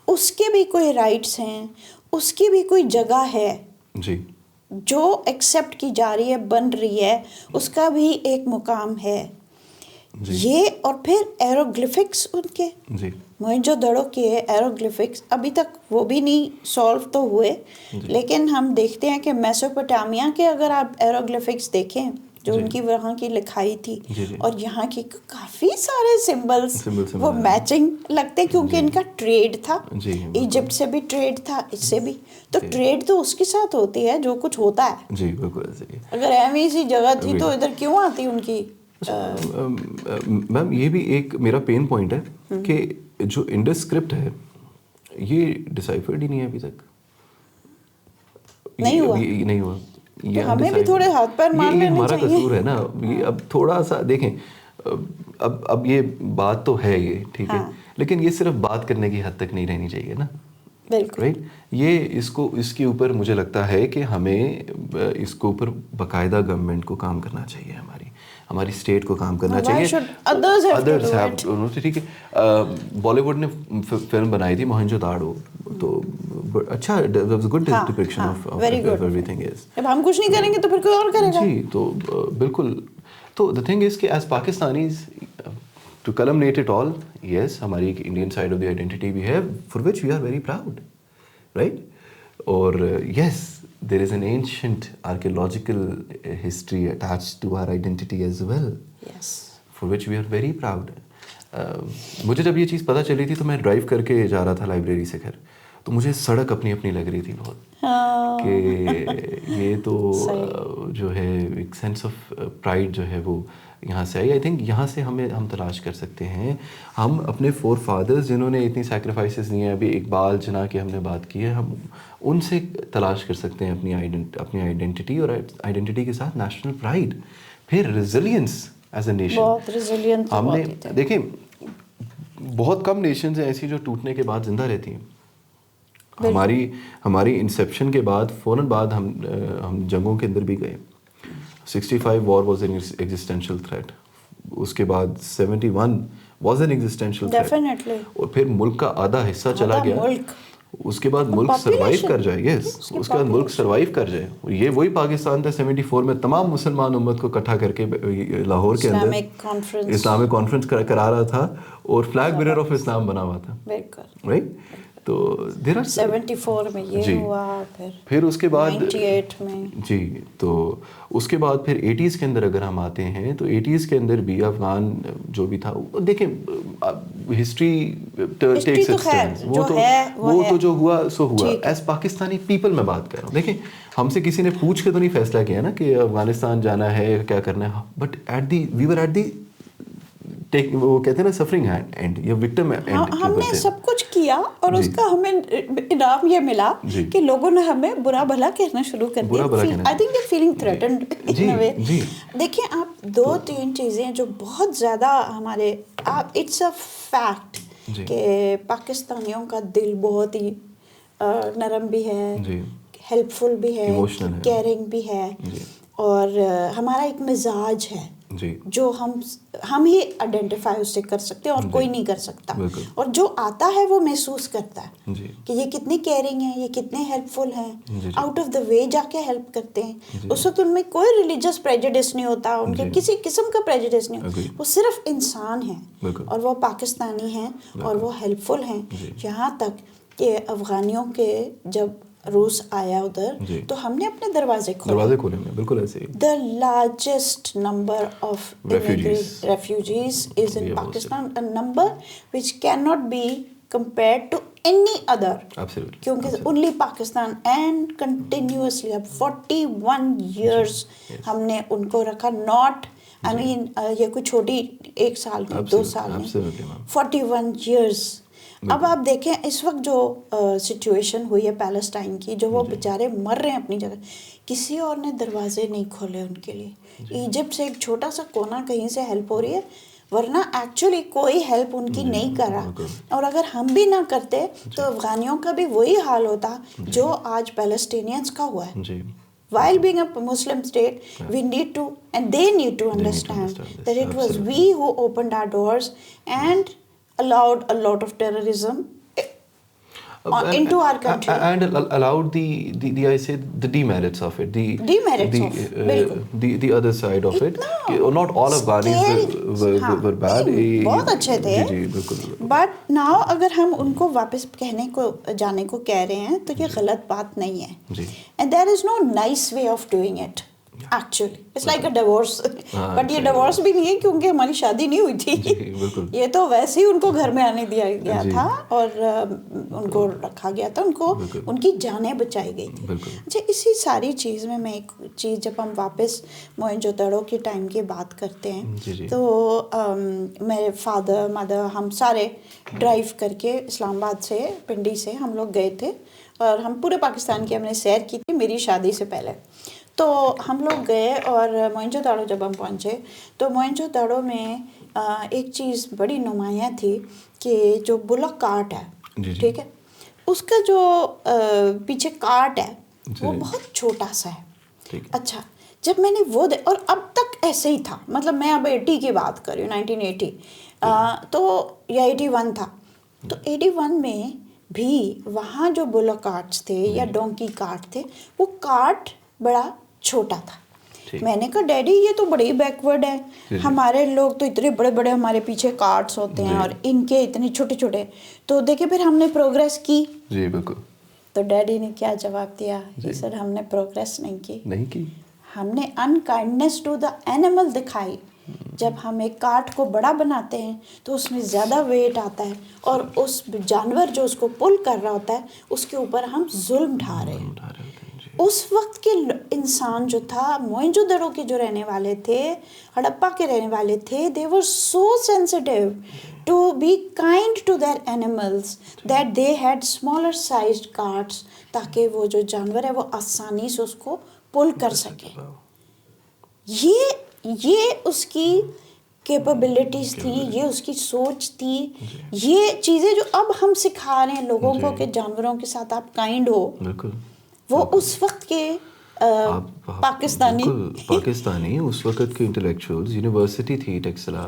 اس کے بھی کوئی رائٹس ہیں, اس کی بھی کوئی جگہ ہے جی, جو ایکسیپٹ کی جا رہی ہے, بن رہی ہے, اس کا بھی ایک مقام ہے. یہ اور پھر ایروگلفکس ان کے, موہنجو دڑو کے ایروگلفکس ابھی تک وہ بھی نہیں سولو تو ہوئے, لیکن ہم دیکھتے ہیں کہ میسوپوٹامیا کے اگر آپ ایروگلفکس دیکھیں جو ان کی وہاں کی لکھائی تھی, اور یہاں کی کافی سارے سمبلس وہ میچنگ لگتے, کیونکہ ان کا ٹریڈ تھا, ایجپٹ سے بھی ٹریڈ تھا, اس سے بھی. تو ٹریڈ تو اس کے ساتھ ہوتی ہے جو کچھ ہوتا ہے. جی بالکل ایسے ہی. اگر اہمی سی جگہ تھی تو ادھر کیوں آتی ان کی. میم یہ بھی ایک میرا پین پوائنٹ ہے کہ جو انڈس اسکرپٹ ہے یہ ڈسائفرڈ ہی نہیں ہے ابھی تک. نہیں ہوا. ہمیں بھی تھوڑے ہاتھ پیر مار لینے ہمارا چاہیے. قصور ہے نا. اب تھوڑا سا دیکھیں, اب یہ بات تو ہے یہ ٹھیک ہے, لیکن یہ صرف بات کرنے کی حد تک نہیں رہنی چاہیے نا. بالکل رائٹ. یہ اس کے اوپر مجھے لگتا ہے کہ ہمیں اس کے اوپر باقاعدہ گورنمنٹ کو کام کرنا چاہیے. ہماری اسٹیٹ کو کام کرنا Why چاہیے. should others have to do it? ٹھیک ہے. بالی ووڈ نے فلم بنائی تھی موہنجو داڑو, تو اچھا good depiction of every thing is. اب ہم کچھ نہیں کریں گے تو پھر کوئی اور کرے گا. جی تو بالکل. تو دا تھنگ از کہ as Pakistanis to culminate it all, yes ہماری ایک Indian side of the identity بھی ہے for which we are very proud, right. اور yes there is an ancient archaeological history attached to our identity as well, Yes. for which we are very proud. مجھے جب یہ چیز پتہ چلی تھی تو میں ڈرائیو کر کے جا رہا تھا لائبریری سے گھر, تو مجھے سڑک اپنی اپنی لگ رہی تھی بہت, کہ یہ تو جو ہے ایک سینس آف پرائڈ جو ہے وہ یہاں سے آئی. آئی تھنک یہاں سے ہم تلاش کر سکتے ہیں. ہم اپنے فور فادرز جنہوں نے اتنی سیکریفائسز دی ہیں, ابھی اقبال جناح کی ہم نے بات کی ہے, ہم ان سے تلاش کر سکتے ہیں اپنی آئیڈینٹی, اور آئیڈینٹی کے ساتھ نیشنل پرائڈ, پھر ریزیلینس ایز اے نیشن. بہت ریزیلینٹ ہم نے دیکھیں بہت کم نیشنز ہیں ایسی جو ٹوٹنے کے بعد زندہ رہتی ہیں. ہماری انسیپشن کے بعد فوراً بعد ہم جنگوں کے اندر بھی گئے. 65 war was an existential threat, اس کے بعد 71 واز این ایگزسٹینشیل تھریٹ, اور پھر ملک کا آدھا حصہ چلا گیا. اس کے بعد ملک سروائیو کر جائے. یس, اس کے بعد ملک سروائیو کر جائے. یہ وہی پاکستان تھا 74 میں تمام مسلمان امت کو اکٹھا کر کے لاہور کے اندر اسلامک کانفرنس کرا رہا تھا, اور فلیگ بیرر آف اسلام بنا ہوا تھا, رائٹ. تو دیر آر 74 میں یہ ہوا, پھر اس کے بعد 98 میں. جی, تو اس کے بعد پھر 80s کے اندر اگر ہم آتے ہیں تو 80s کے اندر بھی افغان جو بھی تھا, دیکھیں ہسٹری ٹیکس اٹس ٹرن, وہ تو جو ہوا سو ہوا. ایز پاکستانی پیپل میں بات کر رہا ہوں. دیکھیں ہم سے کسی نے پوچھ کے تو نہیں فیصلہ کیا نا کہ افغانستان جانا ہے کیا کرنا ہے, but we were at the وہ کہتے ہیں نا سفرنگ اینڈ یا وکٹم اینڈ. ہم نے سب کچھ کیا اور اس کا ہمیں انعام یہ ملا کہ لوگوں نے ہمیں برا بھلا کہنا شروع کر دیا. I think they feeling threatened in a way. دیکھیں آپ 2-3 چیزیں جو بہت زیادہ ہمارے, اٹس اے فیکٹ کہ پاکستانیوں کا دل بہت ہی نرم بھی ہے, ہیلپ فل بھی ہے, کیئرنگ بھی ہے, اور ہمارا ایک مزاج ہے جو ہم ہی آئیڈینٹیفائی اس سے کر سکتے ہیں اور کوئی نہیں کر سکتا. اور جو آتا ہے وہ محسوس کرتا ہے کہ یہ کتنی کیئرنگ ہے, یہ کتنے ہیلپ فل ہیں, آؤٹ آف دا وے جا کے ہیلپ کرتے ہیں. اس وقت ان میں کوئی ریلیجس پریجوڈس نہیں ہوتا, ان کے کسی قسم کا پریجوڈس نہیں ہوتا, وہ صرف انسان ہیں اور وہ پاکستانی ہیں اور وہ ہیلپ فل ہیں. یہاں تک کہ افغانیوں کے جب روس آیا ادھر تو ہم نے اپنے دروازے کھولے. بالکل ایسے ہی. The largest number of refugees is in Pakistan, a number which cannot be compared to any other. Absolutely. کیونکہ only Pakistan and continuously اب 41 years ہم نے ان کو رکھا. not I mean یہ کوئی چھوٹی 1 سال نہیں 2 سال نہیں, 41 years. اب آپ دیکھیں اس وقت جو سچویشن ہوئی ہے پیلسٹائن کی, جو وہ بیچارے مر رہے ہیں اپنی جگہ, کسی اور نے دروازے نہیں کھولے ان کے لیے. ایجپٹ سے ایک چھوٹا سا کونا کہیں سے ہیلپ ہو رہی ہے, ورنہ ایکچولی کوئی ہیلپ ان کی نہیں کر رہا. اور اگر ہم بھی نہ کرتے تو افغانیوں کا بھی وہی حال ہوتا جو آج پیلسٹینینس کا ہوا ہے. While being a Muslim state, we need to, and they need to understand that it was we who opened our doors and allowed a lot of terrorism into our country. And allowed the I say the demerits of it. The other side of it. Not all Afghanis were bad. بہت اچھے تھے. But now اگر ہم ان کو واپس کہنے کو جانے کو کہہ رہے ہیں تو یہ غلط بات نہیں ہے. And there is no nice way of doing it. Actually it's like a divorce, but یہ ڈیورس بھی نہیں ہے کیونکہ ہماری شادی نہیں ہوئی تھی. یہ تو ویسے ہی ان کو گھر میں آنے دیا گیا تھا اور ان کو رکھا گیا تھا, ان کو ان کی جانیں بچائی گئی تھی. اچھا, اسی ساری چیز میں ایک چیز, جب ہم واپس موہنجو دڑو کے ٹائم کی بات کرتے ہیں تو میرے فادر مدر ہم سارے ڈرائیو کر کے اسلام آباد سے پنڈی سے ہم لوگ گئے تھے, اور ہم پورے پاکستان کی ہم نے سیر کی تھی میری شادی سے پہلے. تو ہم لوگ گئے اور موہنجو داڑو جب ہم پہنچے تو موہنجو داڑو میں ایک چیز بڑی نمایاں تھی کہ جو بلک کارٹ ہے, ٹھیک ہے, اس کا جو پیچھے کارٹ ہے وہ بہت چھوٹا سا ہے. اچھا, جب میں نے وہ اور اب تک ایسے ہی تھا. مطلب میں اب 80 کی بات کر رہی ہوں, 1980 تو یا 81 تھا. تو 81 میں بھی وہاں جو بلک کارٹس تھے یا ڈونکی کارٹ تھے, وہ کارٹ بڑا چھوٹا تھا. میں نے کہا ڈیڈی یہ تو بڑے ہی بیکورڈ ہے, ہمارے لوگ تو اتنے بڑے بڑے ہمارے پیچھے کارٹس ہوتے ہیں اور ان کے اتنے چھوٹے چھوٹے. تو دیکھیں پھر ہم نے پروگریس کی. جی بالکل. تو ڈیڈی نے کیا جواب دیا, سر ہم نے پروگریس نہیں کی, ہم نے انکائنڈنیس ٹو دا اینیمل دکھائی. جب ہم ایک کارٹ کو بڑا بناتے ہیں تو اس میں زیادہ ویٹ آتا ہے اور اس جانور جو اس کو پل کر رہا ہوتا ہے اس کے اوپر ہم ظلم ڈھا رہے ہیں. اس وقت کے انسان جو تھا, موئنجو دڑو کے جو رہنے والے تھے, ہڑپا کے رہنے والے تھے, they were so sensitive to be kind to their animals that they had smaller sized carts تاکہ وہ جو جانور ہے وہ آسانی سے اس کو پل کر سکے. یہ اس کی کیپبلٹیز تھی, یہ اس کی سوچ تھی. یہ چیزیں جو اب ہم سکھا رہے ہیں لوگوں کو کہ جانوروں کے ساتھ آپ کائنڈ ہو, وہ اس وقت کے پاکستانی اس وقت کے انٹلیکچوئلز, یونیورسٹی تھی ٹیکسلا,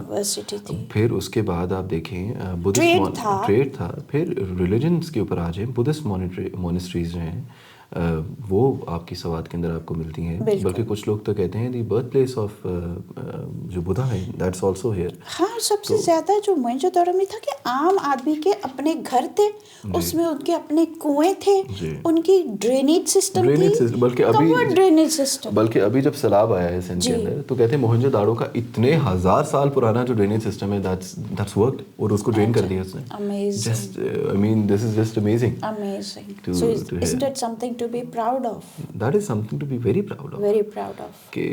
پھر اس کے بعد آپ دیکھیں ٹریڈ تھا, پھر ریلیجنس کے اوپر آ جائیں, بدھسٹ مونسٹریز جو ہیں وہ آپ کی سوات کے اندر آپ کو ملتی ہیں. بلکہ کچھ لوگ تو کہتے ہیں دی برتھ پلیس آف جو بدھا ہے دیٹس آلسو ہیئر. ہاں, سب سے زیادہ جو موئنجو دڑو میں تھا کہ عام آدمی کے اپنے گھر تھے, اس میں ان کے اپنے کنویں تھے, ان کی ڈرینیج سسٹم تھی, بلکہ ابھی جب سیلاب آیا ہے سندھ کے اندر تو کہتے ہیں موہنجو داڑو کا اتنے 1000 سال پرانا جو ڈرینیج سسٹم ہے دیٹس ورکڈ, اور اس کو ڈرین کر دیا اس نے. Just I mean this is just amazing. So isn't it something to be proud of? That is something to be very proud of. Very proud of. کہ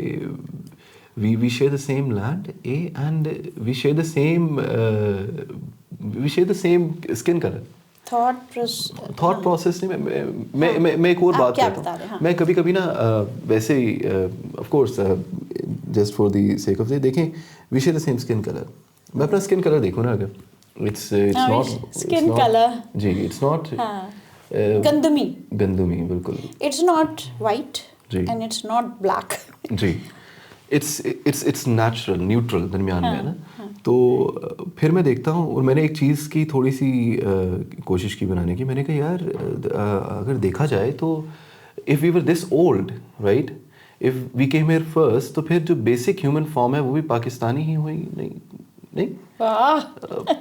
we share the same land, and we share the same skin color. Thought process نہیں. میں ایک اور بات کرتا ہوں, میں کبھی کبھی نا ویسے ہی of course just for the sake of it دیکھیں we share the same skin color. میں اپنا skin color دیکھوں نا, اگر it's not skin color G it's not گندمی بالکل. It's not white and it's not black. G it's natural, neutral, درمیان میں ہے نا. تو پھر میں دیکھتا ہوں, اور میں نے ایک چیز کی تھوڑی سی کوشش کی بنانے کی. میں نے کہا یار اگر دیکھا جائے تو if we were this old, right, if we came here first, تو پھر جو بیسک ہیومن فارم ہے وہ بھی پاکستانی ہی ہوئی. نہیں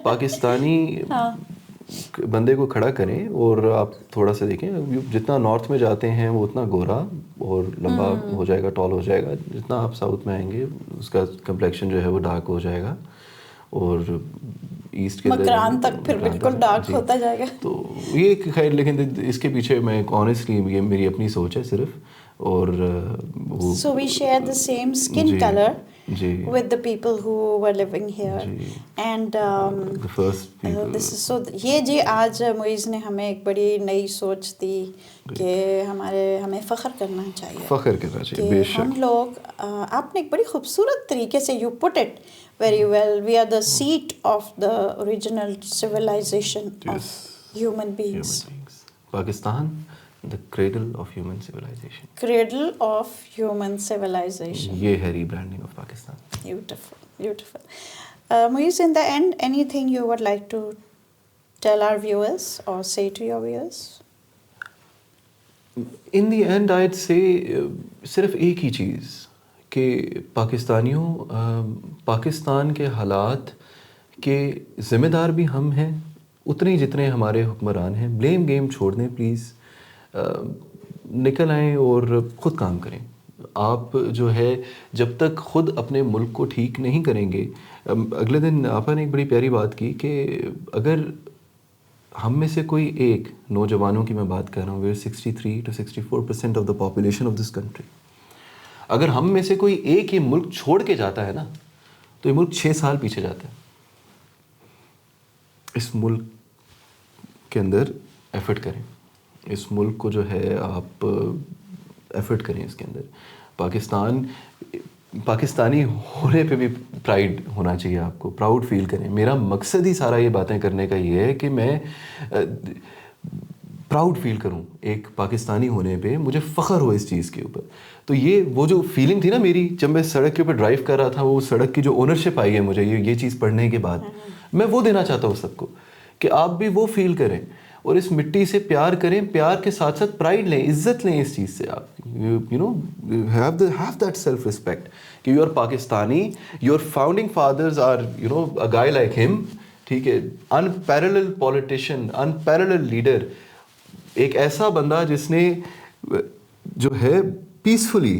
پاکستانی بندے کو کھڑا کریں اور آپ تھوڑا سا دیکھیں, جتنا نارتھ میں جاتے ہیں وہ اتنا گورا اور لمبا ہو جائے گا, ٹال ہو جائے گا. جتنا آپ ساؤتھ میں آئیں گے اس کا کمپلیکشن جو ہے وہ ڈارک ہو جائے گا, اور ایسٹ کے مکران تک پھر بالکل ڈارک ہوتا جائے گا. تو یہ خیر, لیکن اس کے پیچھے میں آنیسٹلی یہ میری اپنی سوچ ہے صرف. اور so we share the same skin color with the people who were living here. And the first people, this is so یہ جی آج معیز نے ہمیں ایک بڑی نئی سوچ دی کہ ہمیں فخر کرنا چاہیے بے شک. ہم لوگ, آپ نے ایک بڑی خوبصورت طریقے سے you put it very well, we are the seat of the original civilization of human beings. Pakistan, the cradle of human civilization. Cradle of human civilization. یہ ہے rebranding of Pakistan. Beautiful. Muiz, in the end, anything you would like to tell our viewers or say to your viewers? In the end, I'd say صرف ایک ہی چیز کہ پاکستان کے حالات کے ذمہ دار بھی ہم ہیں اتنے جتنے ہمارے حکمران ہیں. بلیم گیم چھوڑ دیں پلیز, نکل آئیں اور خود کام کریں. آپ جو ہے جب تک خود اپنے ملک کو ٹھیک نہیں کریں گے. اگلے دن آپ نے ایک بڑی پیاری بات کی کہ اگر ہم میں سے کوئی ایک, نوجوانوں کی میں بات کر رہا ہوں, 63 to 64% of the population of this country, اگر ہم میں سے کوئی ایک یہ ملک چھوڑ کے جاتا ہے نا تو یہ ملک 6 سال پیچھے جاتا ہے. اس ملک کے اندر ایفرٹ کریں, اس ملک کو جو ہے آپ ایفرٹ کریں اس کے اندر. پاکستانی ہونے پہ بھی پرائیڈ ہونا چاہیے آپ کو, پراؤڈ فیل کریں. میرا مقصد ہی سارا یہ باتیں کرنے کا یہ ہے کہ میں پراؤڈ فیل کروں ایک پاکستانی ہونے پہ, مجھے فخر ہو اس چیز کے اوپر. تو یہ وہ جو فیلنگ تھی نا میری جب میں سڑک کے اوپر ڈرائیو کر رہا تھا, وہ سڑک کی جو اونرشپ آئی ہے مجھے یہ چیز پڑھنے کے بعد, میں وہ دینا چاہتا ہوں سب کو کہ آپ بھی وہ فیل کریں اور اس مٹی سے پیار کریں, پیار کے ساتھ ساتھ پرائڈ لیں, عزت لیں اس چیز سے. آپ ہیو دیٹ سیلف رسپیکٹ کہ you are Pakistani, your founding fathers are a guy like ہم, ٹھیک ہے, انپیرلل پولیٹیشین, انپیرلل لیڈر, ایک ایسا بندہ جس نے جو ہے پیسفلی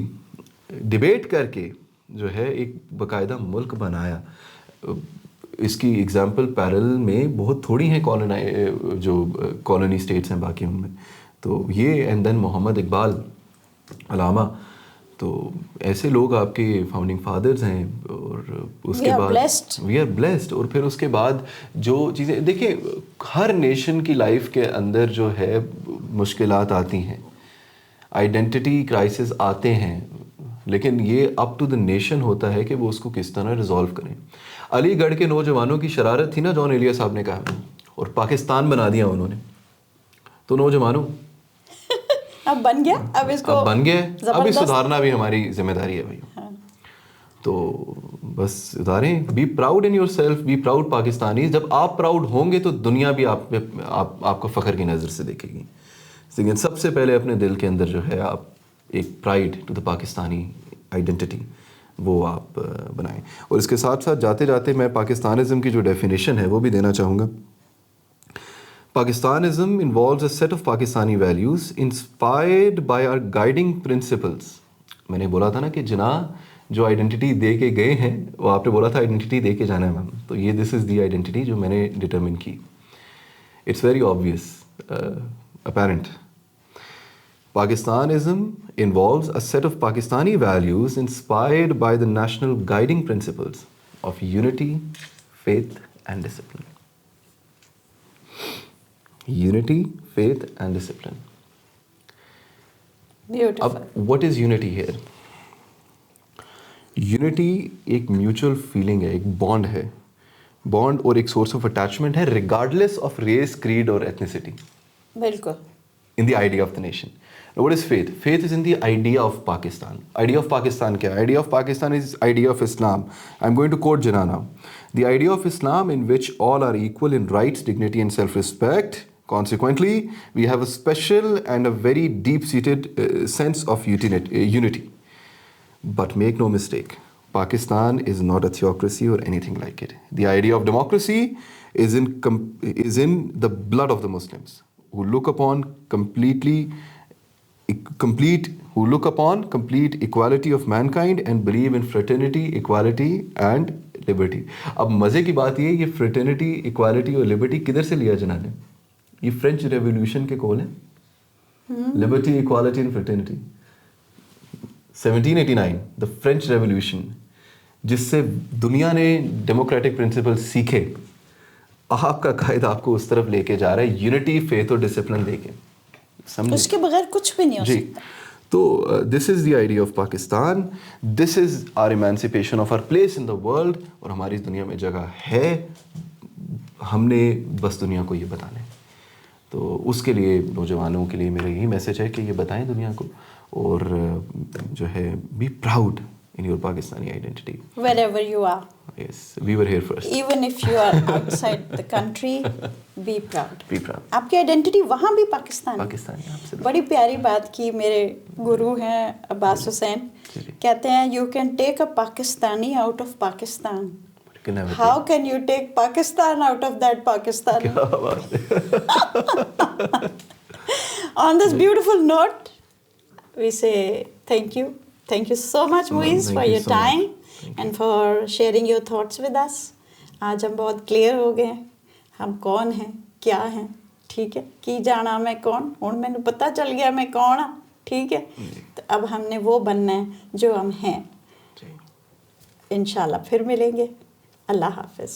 ڈیبیٹ کر کے جو ہے ایک باقاعدہ ملک بنایا. اس کی ایگزامپل پیرل میں بہت تھوڑی ہیں جو کالونی اسٹیٹس ہیں باقی ان میں. تو یہ اینڈ دین محمد اقبال علامہ, تو ایسے لوگ آپ کے فاؤنڈنگ فادرز ہیں. اور اس کے بعد وی آر بلیسڈ. اور پھر اس کے بعد جو چیزیں دیکھیں, ہر نیشن کی لائف کے اندر جو ہے مشکلات آتی ہیں, آئیڈینٹی کرائسس آتے ہیں, لیکن یہ اپ ٹو دا نیشن ہوتا ہے کہ وہ اس کو کس طرح ریزالو کریں. علی گڑھ کے نوجوانوں کی شرارت تھی نا, جان ایلیا صاحب نے کہا, اور پاکستان بنا دیا انہوں نے. تو نوجوانوں اب بن گیا, اب اس کو اب بن گیا, ابھی سدھارنا بھی ہماری ذمہ داری ہے بھائی. تو بس سدھاریں. Be proud in yourself, be proud Pakistani. جب آپ پراؤڈ ہوں گے تو دنیا بھی آپ کو فخر کی نظر سے دیکھے گی. لیکن سب سے پہلے اپنے دل کے اندر جو ہے آپ ایک pride to the Pakistani identity وہ آپ بنائیں. اور اس کے ساتھ ساتھ جاتے جاتے میں پاکستانزم کی جو ڈیفینیشن ہے وہ بھی دینا چاہوں گا. Pakistanism involves a set of Pakistani values inspired by our guiding principles. میں نے بولا تھا نا کہ جناح جو آئیڈینٹی دے کے گئے ہیں, وہ آپ نے بولا تھا آئیڈینٹی دے کے جانا ہے میم, تو یہ دس از دی آئیڈینٹی جو میں نے ڈٹرمن کی. It's very obvious, apparent. Pakistanism involves a set of Pakistani values inspired by the national guiding principles of unity, faith and discipline. Unity, faith and discipline. Beautiful. اب what is unity here? Unity ایک mutual feeling ہے, ایک bond ہے, bond اور ایک source of attachment ہے regardless of race, creed اور ethnicity. بالکل. In the idea of the nation. Now what is faith? Faith is in the idea of Pakistan. Idea of Pakistan kya hai? Idea of Pakistan is idea of Islam. I'm going to quote Jinnah now. The idea of Islam in which all are equal in rights, dignity and self-respect. Consequently, we have a special and a very deep-seated sense of unity. But make no mistake, Pakistan is not a theocracy or anything like it. The idea of democracy is in the blood of the Muslims, who look upon complete equality of mankind and believe in fraternity, equality and liberty. اب مزے کی بات یہ fraternity, equality اور liberty کدھر سے لیا جنہوں نے؟ یہ فرینچ ریولیوشن کے کول ہیں. Liberty, equality and fraternity. 1789 the French revolution, جس سے دنیا نے ڈیموکریٹک پرنسپل سیکھے. آپ کا قائد آپ کو اس طرف لے کے جا رہا ہے یونٹی, فیتھ اور ڈسپلن دے کے. اس کے بغیر کچھ بھی نہیں ہو سکتا. تو this is the idea of Pakistan, this is our emancipation of our place in the world. اور ہماری دنیا میں جگہ ہے, ہم نے بس دنیا کو یہ بتانا ہے. تو اس کے لیے نوجوانوں کے لیے میرا یہی میسج ہے کہ یہ بتائیں دنیا کو, اور جو ہے be proud in your Pakistani identity. Wherever you are. Yes, we were here first. Even if you are outside the country, be proud. Be proud. آپ کی آئیڈینٹی وہاں بھی پاکستان ہے. بڑی پیاری بات کی میرے گرو ہیں عباس حسین, کہتے ہیں you can take a Pakistani out of Pakistan. How can you take Pakistan out of that Pakistan? کیا بات ہے. On this beautiful note, we say thank you. Thank you so much, Muiz, for your time and for sharing your thoughts with us. آج ہم بہت clear ہو گئے ہیں ہم کون ہیں, کیا ہیں. ٹھیک ہے, کی جانا میں کون ہوں, میں نے پتہ چل گیا میں کون ہوں. ٹھیک ہے, تو اب ہم نے وہ بننا ہے جو ہم ہیں. انشاءاللہ پھر ملیں گے. اللہ حافظ.